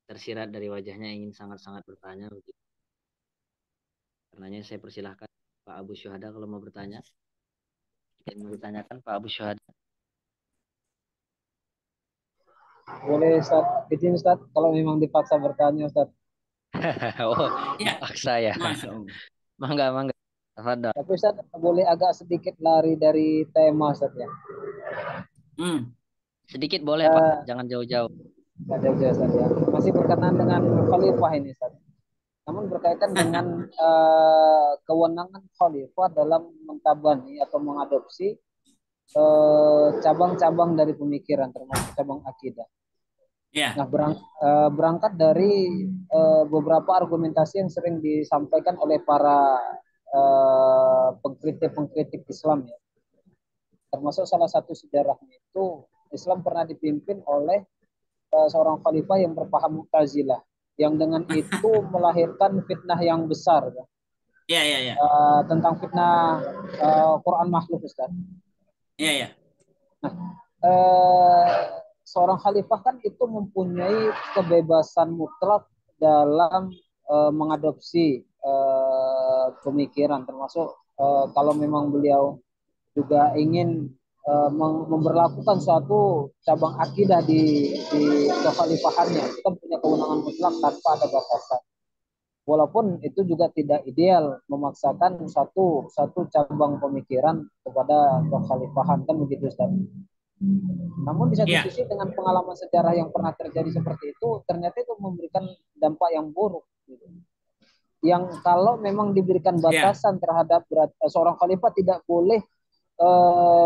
tersirat dari wajahnya ingin sangat-sangat bertanya. Karenanya saya persilahkan Pak Abu Syuhada kalau mau bertanya. Yang mau ditanyakan Pak Abu Syuhada. Boleh Ustaz, izin Ustaz, kalau memang dipaksa bertanya Ustaz. Oh, Ya, paksa ya. Masya Allah. Mangga. Tafadhol. Tapi Ustaz, boleh agak sedikit lari dari tema Ustaz ya. Sedikit boleh Pak, Eh, jangan jauh-jauh. nggak jauh-jauh Ustaz ya. Masih berkenaan dengan khalifah ini Ustaz. Namun berkaitan dengan kewenangan khalifah dalam mentabani atau mengadopsi cabang-cabang dari pemikiran termasuk cabang akidah. Ya, Nah, berangkat dari beberapa argumentasi yang sering disampaikan oleh para pengkritik-pengkritik Islam ya. Termasuk salah satu sejarahnya itu Islam pernah dipimpin oleh seorang khalifah yang berpaham Mu'tazilah yang dengan itu melahirkan fitnah yang besar ya. ya, ya, ya, Tentang fitnah Quran makhluk Ustaz. ya, ya. Nah, eh, seorang khalifah kan itu mempunyai kebebasan mutlak dalam mengadopsi pemikiran, termasuk kalau memang beliau juga ingin memberlakukan suatu cabang akidah di kekhalifahannya, itu kan punya kewenangan mutlak tanpa ada batasan. Walaupun itu juga tidak ideal memaksakan satu cabang pemikiran kepada kekhalifahan, kan begitu Ustaz. Namun di satu Ya, sisi dengan pengalaman sejarah yang pernah terjadi seperti itu, ternyata itu memberikan dampak yang buruk. Gitu. Yang kalau memang diberikan ya, batasan terhadap seorang khalifah tidak boleh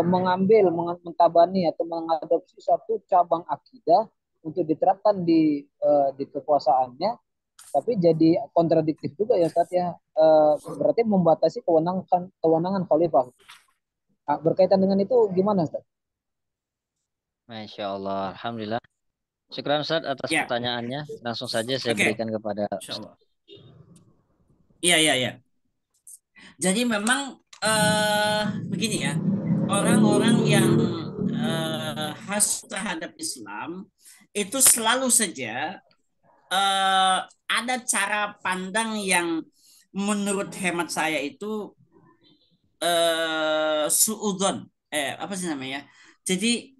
mengambil, mentabani atau mengadopsi suatu cabang akidah untuk diterapkan di kekuasaannya, tapi jadi kontradiktif juga ya Ustaz ya. Berarti membatasi kewenangan khalifah. Nah, berkaitan dengan itu gimana Ustaz? Masya Allah, Alhamdulillah. Syukran Ustaz atas ya. pertanyaannya. Langsung saja saya Oke, berikan kepada Insya Ustaz. Allah. Iya, iya, iya. Jadi memang begini ya, orang-orang yang hasut terhadap Islam itu selalu saja ada cara pandang yang menurut hemat saya itu suudon, apa sih namanya? Jadi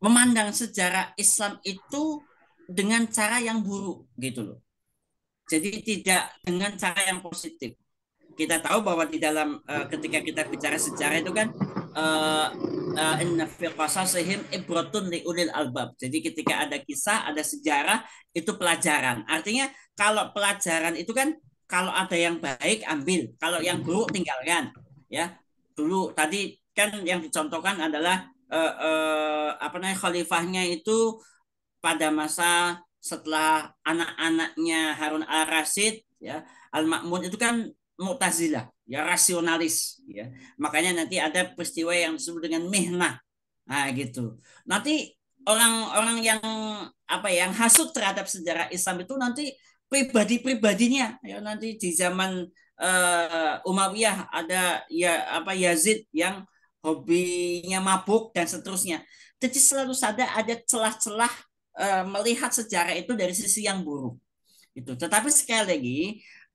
memandang sejarah Islam itu dengan cara yang buruk gitu loh. Jadi tidak dengan cara yang positif. Kita tahu bahwa di dalam ketika kita bicara sejarah itu kan inna fi qasasihim ibratun li ulil albab. Jadi ketika ada kisah, ada sejarah, itu pelajaran. Artinya kalau pelajaran itu kan kalau ada yang baik ambil, kalau yang buruk tinggalkan. Ya, dulu tadi kan yang dicontohkan adalah apa namanya khalifahnya itu pada masa setelah anak-anaknya Harun al-Rasyid ya Al-Ma'mun itu kan Mu'tazilah ya rasionalis ya makanya nanti ada peristiwa yang disebut dengan mihnah nah gitu nanti orang-orang yang apa yang hasut terhadap sejarah Islam itu nanti pribadi-pribadinya ya nanti di zaman Umayyah ada ya apa Yazid yang hobinya mabuk dan seterusnya jadi selalu ada celah-celah melihat sejarah itu dari sisi yang buruk. Itu. Tetapi sekali lagi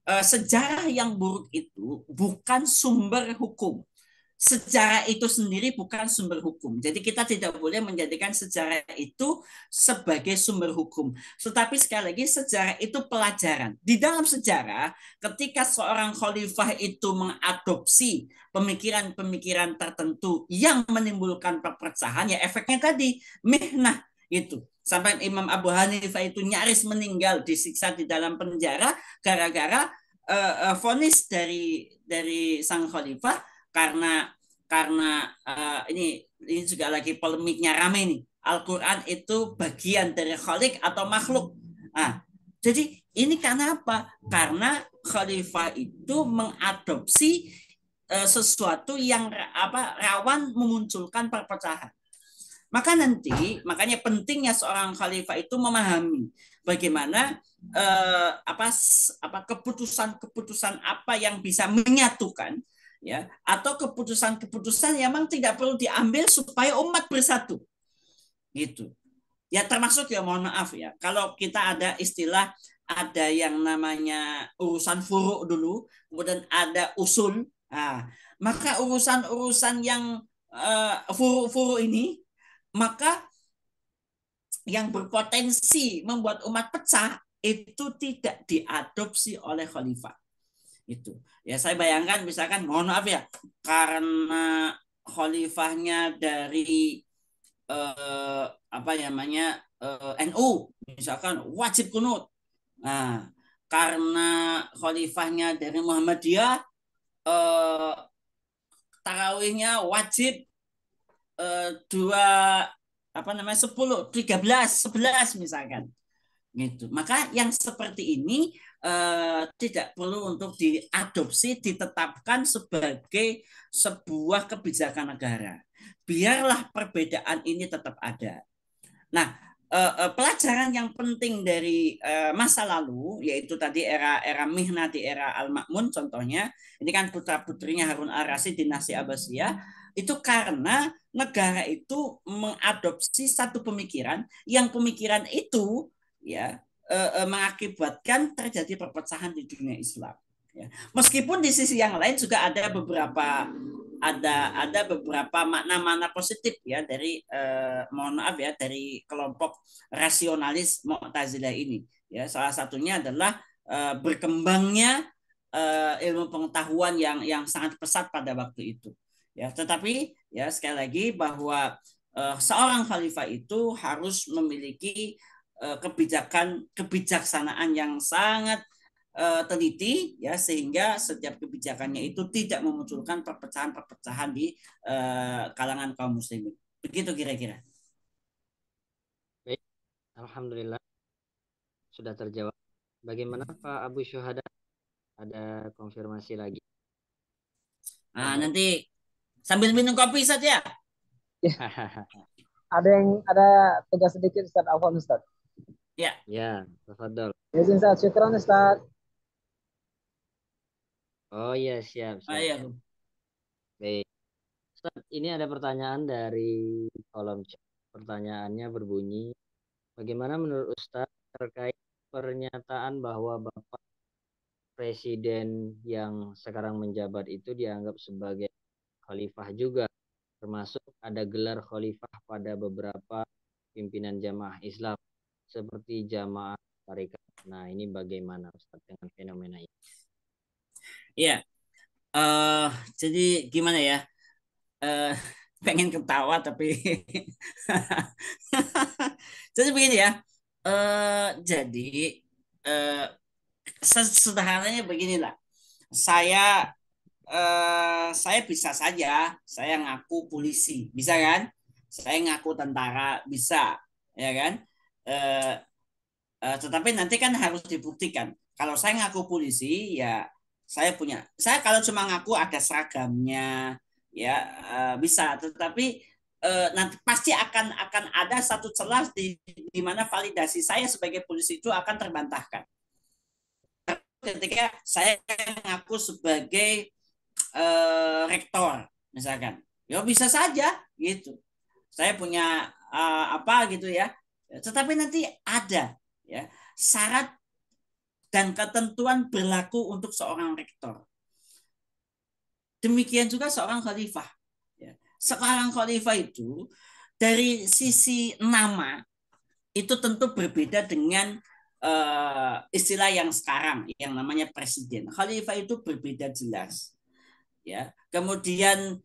sejarah yang buruk itu bukan sumber hukum. Sejarah itu sendiri bukan sumber hukum. Jadi kita tidak boleh menjadikan sejarah itu sebagai sumber hukum. Tetapi sekali lagi sejarah itu pelajaran. Di dalam sejarah ketika seorang khalifah itu mengadopsi pemikiran-pemikiran tertentu yang menimbulkan perpecahan ya efeknya tadi mihnah itu sampai Imam Abu Hanifah itu nyaris meninggal disiksa di dalam penjara gara-gara vonis dari sang khalifah karena ini juga lagi polemiknya rame nih. Al-Quran itu bagian dari khalik atau makhluk. Nah, jadi ini karena apa? Karena khalifah itu mengadopsi sesuatu yang rawan memunculkan perpecahan. Makanya pentingnya seorang khalifah itu memahami bagaimana keputusan-keputusan apa yang bisa menyatukan ya atau keputusan-keputusan yang memang tidak perlu diambil supaya umat bersatu gitu ya termasuk ya mohon maaf ya kalau kita ada istilah ada yang namanya urusan furu dulu kemudian ada usul maka urusan-urusan yang furu-furu ini maka yang berpotensi membuat umat pecah itu tidak diadopsi oleh khalifah itu ya saya bayangkan misalkan mohon maaf ya karena khalifahnya dari apa namanya NU misalkan wajib kunut. Nah, karena khalifahnya dari Muhammadiyah, tarawihnya wajib dua apa namanya 10, 13, 11 misalkan gitu. Maka yang seperti ini tidak perlu untuk diadopsi, ditetapkan sebagai sebuah kebijakan negara. Biarlah perbedaan ini tetap ada. Nah, pelajaran yang penting dari masa lalu, yaitu tadi era Mihna di era Al-Ma'mun contohnya, ini kan putra-putrinya Harun al-Rasyid dinasti Abbasiyah, itu karena negara itu mengadopsi satu pemikiran, yang pemikiran itu ya mengakibatkan terjadi perpecahan di dunia Islam. Ya. Meskipun di sisi yang lain juga ada beberapa makna-makna positif ya dari mohon maaf ya dari kelompok rasionalis Mu'tazilah ini. Ya, salah satunya adalah berkembangnya ilmu pengetahuan yang sangat pesat pada waktu itu. Ya, tetapi ya sekali lagi bahwa seorang khalifah itu harus memiliki kebijaksanaan yang sangat teliti ya sehingga setiap kebijakannya itu tidak memunculkan perpecahan-perpecahan di kalangan kaum muslimin. Begitu kira-kira. Baik, alhamdulillah sudah terjawab. Bagaimana Pak Abu Syuhada? Ada konfirmasi lagi? Nah, nanti sambil minum kopi saja. Ada tugas sedikit Ustaz, Afwan Ustaz. Ya. Ya, tafadhol. Izin Ustaz, syukran Ustaz. Oh iya, siap. Ya. Baik. Ustaz, ini ada pertanyaan dari kolom chat. Pertanyaannya berbunyi, bagaimana menurut Ustaz terkait pernyataan bahwa Bapak Presiden yang sekarang menjabat itu dianggap sebagai khalifah juga, termasuk ada gelar khalifah pada beberapa pimpinan jamaah Islam seperti jamaah tarekat. Nah, ini bagaimana Ustaz dengan fenomena ini? Ya, jadi gimana ya? Pengen ketawa tapi jadi begini ya. Jadi sederhananya beginilah. Saya bisa saja saya ngaku polisi, bisa kan? Saya ngaku tentara, bisa, ya kan? Tetapi nanti kan harus dibuktikan. Kalau saya ngaku polisi, ya saya kalau cuma ngaku ada seragamnya, ya bisa. Tetapi nanti pasti akan ada satu celah di mana validasi saya sebagai polisi itu akan terbantahkan. Ketika saya ngaku sebagai rektor, misalkan, ya bisa saja gitu. Saya punya apa gitu ya. Tetapi nanti ada ya syarat dan ketentuan berlaku untuk seorang rektor. Demikian juga seorang khalifah. Ya. Seorang khalifah itu dari sisi nama itu tentu berbeda dengan istilah yang sekarang yang namanya presiden. Khalifah itu berbeda jelas. Ya. Kemudian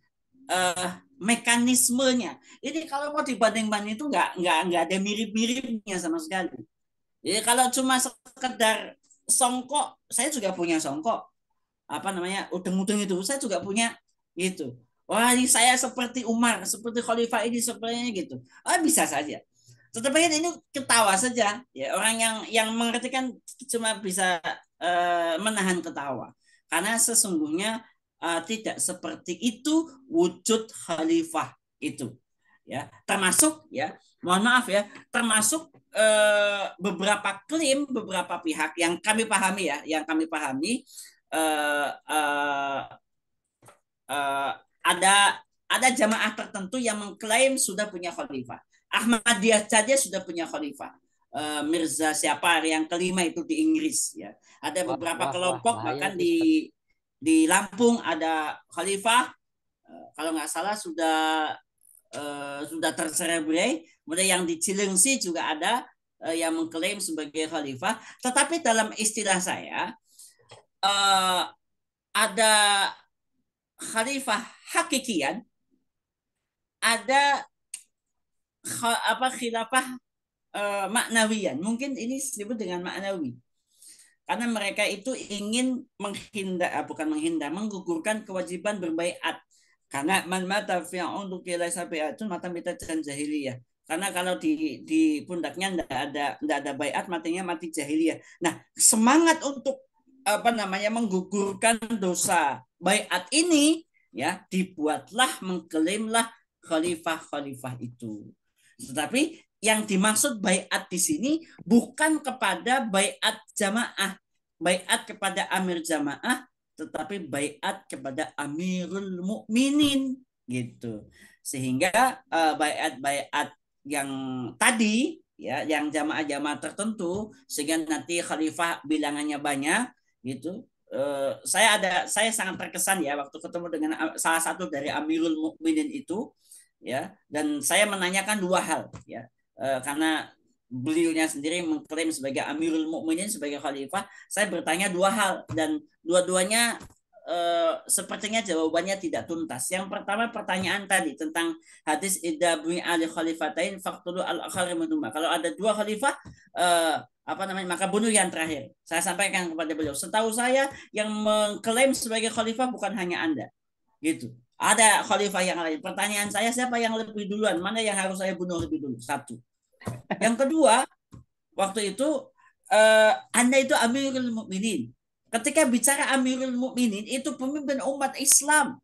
mekanismenya. Ini kalau mau dibanding-banding itu nggak ada mirip-miripnya sama sekali. Jadi kalau cuma sekedar songkok, saya juga punya songkok. Apa namanya udeng-udeng itu, saya juga punya gitu. Wah ini saya seperti Umar, seperti Khalifah ini sepertinya gitu. Bisa saja. Tetapi ini ketawa saja. Ya orang yang mengerti kan cuma bisa menahan ketawa. Karena sesungguhnya tidak seperti itu wujud khalifah itu. Ya, termasuk ya, mohon maaf ya, termasuk beberapa klaim beberapa pihak yang kami pahami ya, ada jamaah tertentu yang mengklaim sudah punya khalifah. Ahmadiyah saja sudah punya khalifah. Mirza siapa yang kelima itu di Inggris ya. Ada beberapa kelompok bahkan di Lampung ada khalifah. Kalau nggak salah sudah terserebrai. Kemudian yang di Cilengsi juga ada yang mengklaim sebagai khalifah. Tetapi dalam istilah saya ada khalifah hakikian, ada khilafah maknawiyan. Mungkin ini disebut dengan maknawi. Karena mereka itu ingin menggugurkan kewajiban berbaiat. Karena man mata fi unuqi laisa bai'atun mata mitatan jahiliyah. Karena kalau di pundaknya enggak ada baiat, matinya mati jahiliyah. Nah, semangat untuk menggugurkan dosa baiat ini ya dibuatlah, mengklaimlah khalifah-khalifah itu. Tetapi yang dimaksud baiat di sini bukan kepada baiat jamaah, baiat kepada amir jamaah, tetapi baiat kepada Amirul Mukminin gitu. Sehingga baiat-baiat yang tadi ya, yang jamaah-jamaah tertentu, sehingga nanti khalifah bilangannya banyak gitu. Saya sangat terkesan ya waktu ketemu dengan salah satu dari Amirul Mukminin itu ya, dan saya menanyakan dua hal ya, karena beliaunya sendiri mengklaim sebagai Amirul Mukminin, sebagai khalifah. Saya bertanya dua hal dan dua-duanya sepertinya jawabannya tidak tuntas. Yang pertama, pertanyaan tadi tentang hadis idza bu'al khalifatain faqtulu al-akhar minhuma. Kalau ada dua khalifah maka bunuh yang terakhir. Saya sampaikan kepada beliau, setahu saya yang mengklaim sebagai khalifah bukan hanya Anda. Gitu. Ada khalifah yang lain. Pertanyaan saya, siapa yang lebih duluan? Mana yang harus saya bunuh lebih dulu? Satu. Yang kedua, waktu itu Anda itu Amirul Mukminin. Ketika bicara Amirul Mukminin itu pemimpin umat Islam.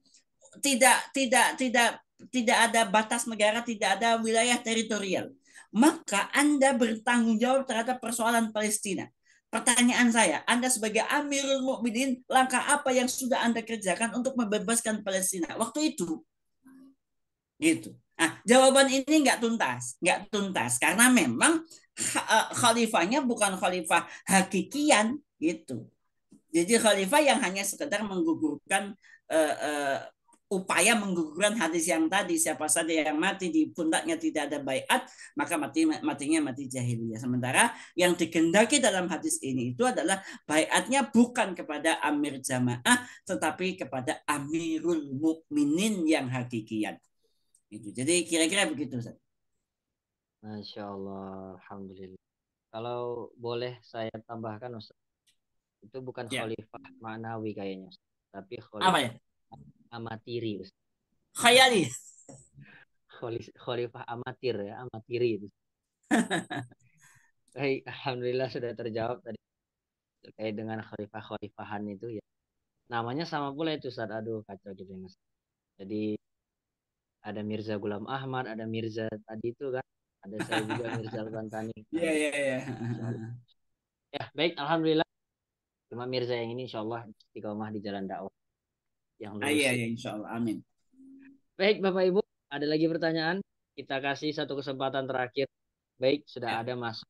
Tidak ada batas negara, tidak ada wilayah teritorial. Maka Anda bertanggung jawab terhadap persoalan Palestina. Pertanyaan saya, Anda sebagai Amirul Mukminin, langkah apa yang sudah Anda kerjakan untuk membebaskan Palestina waktu itu? Gitu. Nah, jawaban ini nggak tuntas karena memang khalifahnya bukan khalifah hakikian gitu. Jadi khalifah yang hanya sekedar menggugurkan upaya menggugurkan hadis yang tadi, siapa saja yang mati di pundaknya tidak ada baiat, maka matinya mati jahiliyah. Sementara yang dikehendaki dalam hadis ini itu adalah baiatnya bukan kepada amir jamaah, tetapi kepada Amirul Mukminin yang hakikian. Gitu. Jadi kira-kira begitu, Ustaz. Masya Allah, alhamdulillah. Kalau boleh saya tambahkan, Ustaz, itu bukan khalifah ma'nawi kayaknya, Ustaz, tapi khalifah amatiri, Ustaz. Khayali. Khalifah amatir ya, amatiri itu. Baik, alhamdulillah sudah terjawab tadi terkait dengan khalifah-khalifahan itu ya. Namanya sama pula itu, Ustaz. Aduh, kacau gitu ya. Jadi ada Mirza Ghulam Ahmad, ada Mirza tadi itu kan, ada saya juga Mirza Al-Bantani. Iya. Ya, baik, alhamdulillah. Cuma Mirza yang ini insya Allah istiqomah di jalan dakwah yang lurus. Iya, insya Allah, amin. Baik, Bapak Ibu, ada lagi pertanyaan? Kita kasih satu kesempatan terakhir. Baik, sudah ada masuk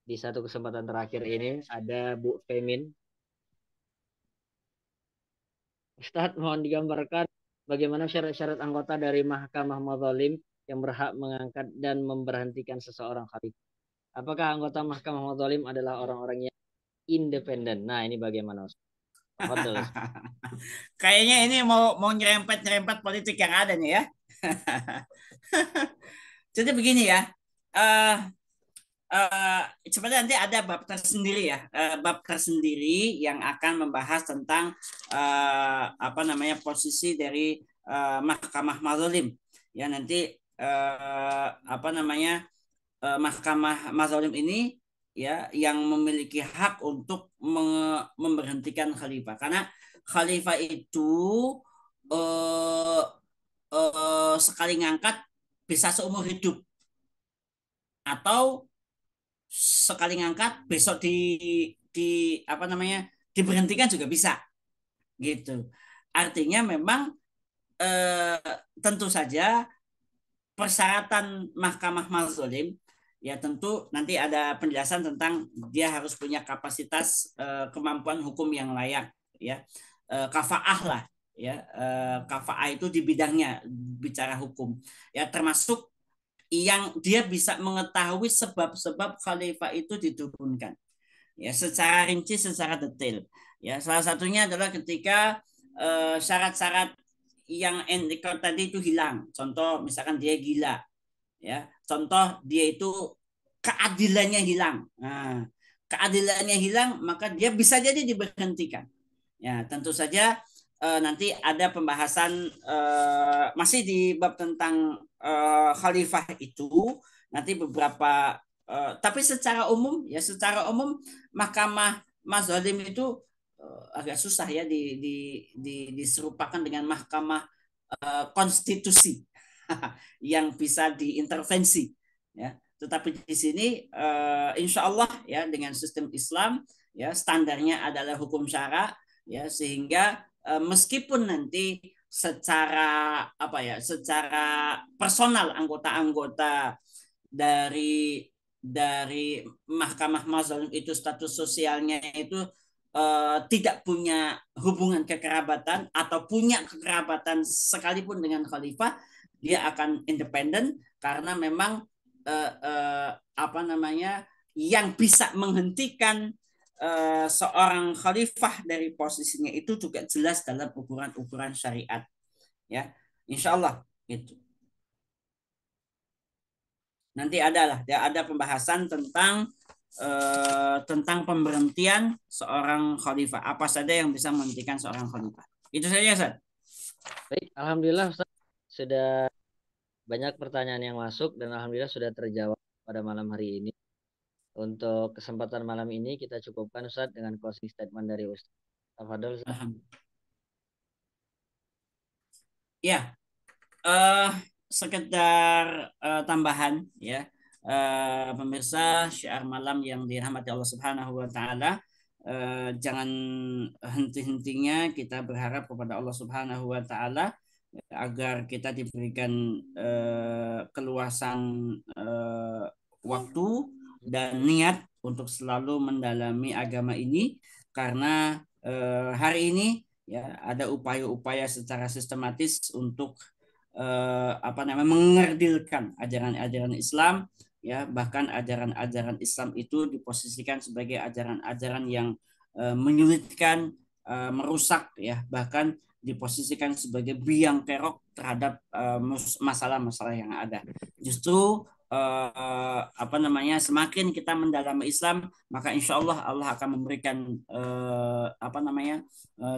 di satu kesempatan terakhir ini. Ada Bu Femin. Ustadz, mohon digambarkan bagaimana syarat-syarat anggota dari Mahkamah Madzalim yang berhak mengangkat dan memberhentikan seseorang khalifah. Apakah anggota Mahkamah Madzalim adalah orang-orang yang independen? Nah, ini bagaimana, Ustaz? Kayaknya ini mau nyerempet politik yang ada nih ya. Jadi begini ya. Sebenarnya nanti ada bab tersendiri ya, bab tersendiri yang akan membahas tentang posisi dari Mahkamah Madzalim. Ya nanti Mahkamah Madzalim ini ya yang memiliki hak untuk memberhentikan khalifah, karena khalifah itu sekali ngangkat bisa seumur hidup, atau sekali ngangkat besok diberhentikan juga bisa gitu. Artinya memang tentu saja persyaratan Mahkamah Madzalim ya tentu nanti ada penjelasan tentang dia harus punya kapasitas kemampuan hukum yang layak ya, kafaah lah ya, kafaah itu di bidangnya bicara hukum ya, termasuk yang dia bisa mengetahui sebab-sebab khalifah itu diturunkan ya secara rinci, secara detail ya. Salah satunya adalah ketika syarat-syarat yang endikot tadi itu hilang. Contoh misalkan dia gila ya, contoh dia itu keadilannya hilang. Nah, keadilannya hilang, maka dia bisa jadi diberhentikan. Ya, tentu saja nanti ada pembahasan masih di bab tentang khalifah itu, nanti beberapa tapi secara umum Mahkamah Mazalim itu agak susah ya diserupakan dengan Mahkamah Konstitusi yang bisa diintervensi ya. Tetapi di sini insya Allah ya dengan sistem Islam ya standarnya adalah hukum syara ya, sehingga meskipun nanti secara secara personal anggota-anggota dari Mahkamah Mazalim itu status sosialnya itu tidak punya hubungan kekerabatan atau punya kekerabatan sekalipun dengan khalifah, dia akan independen karena memang yang bisa menghentikan seorang khalifah dari posisinya itu juga jelas dalam ukuran-ukuran syariat ya, insya Allah gitu. Nanti ada pembahasan tentang pemberhentian seorang khalifah, apa saja yang bisa menghentikan seorang khalifah. Itu saja, Ustaz. Baik, alhamdulillah Ustaz, sudah banyak pertanyaan yang masuk dan alhamdulillah sudah terjawab pada malam hari ini. Untuk kesempatan malam ini kita cukupkan Ustaz dengan closing statement dari Ustaz. Tafadhol Ustaz. Ya, sekedar tambahan ya, pemirsa syiar malam yang dirahmati Allah Subhanahu wa taala, jangan henti-hentinya kita berharap kepada Allah Subhanahu wa taala agar kita diberikan keluasan waktu dan niat untuk selalu mendalami agama ini, karena hari ini ya ada upaya-upaya secara sistematis untuk mengerdilkan ajaran-ajaran Islam ya, bahkan ajaran-ajaran Islam itu diposisikan sebagai ajaran-ajaran yang menyulitkan, merusak ya, bahkan diposisikan sebagai biang kerok terhadap masalah-masalah yang ada. Justru semakin kita mendalami Islam, maka insya Allah Allah akan memberikan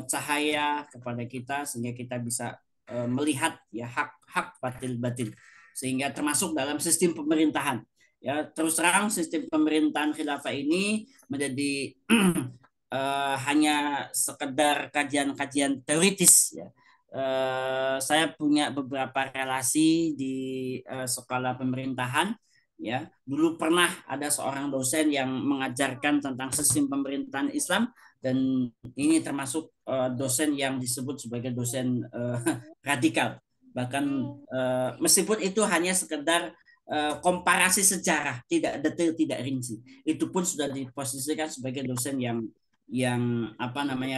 cahaya kepada kita sehingga kita bisa melihat ya hak batil, sehingga termasuk dalam sistem pemerintahan ya. Terus terang sistem pemerintahan khilafah ini menjadi hanya sekedar kajian-kajian teoritis ya. Saya punya beberapa relasi di sekolah pemerintahan ya. Dulu pernah ada seorang dosen yang mengajarkan tentang sistem pemerintahan Islam, dan ini termasuk dosen yang disebut sebagai dosen radikal. Bahkan meskipun itu hanya sekedar komparasi sejarah, tidak detail, tidak rinci, itu pun sudah diposisikan sebagai dosen yang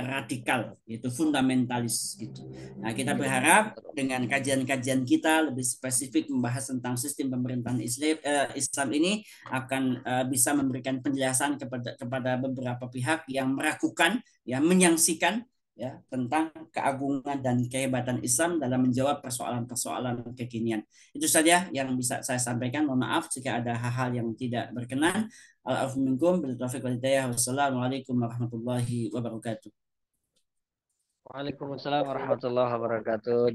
radikal, yaitu fundamentalis gitu. Nah, kita berharap dengan kajian-kajian kita lebih spesifik membahas tentang sistem pemerintahan Islam ini akan bisa memberikan penjelasan kepada beberapa pihak yang meragukan ya, menyangsikan ya tentang keagungan dan kehebatan Islam dalam menjawab persoalan-persoalan kekinian. Itu saja yang bisa saya sampaikan. Mohon maaf jika ada hal-hal yang tidak berkenan. Wassalamualaikum warahmatullahi wabarakatuh. Waalaikumsalam warahmatullahi wabarakatuh.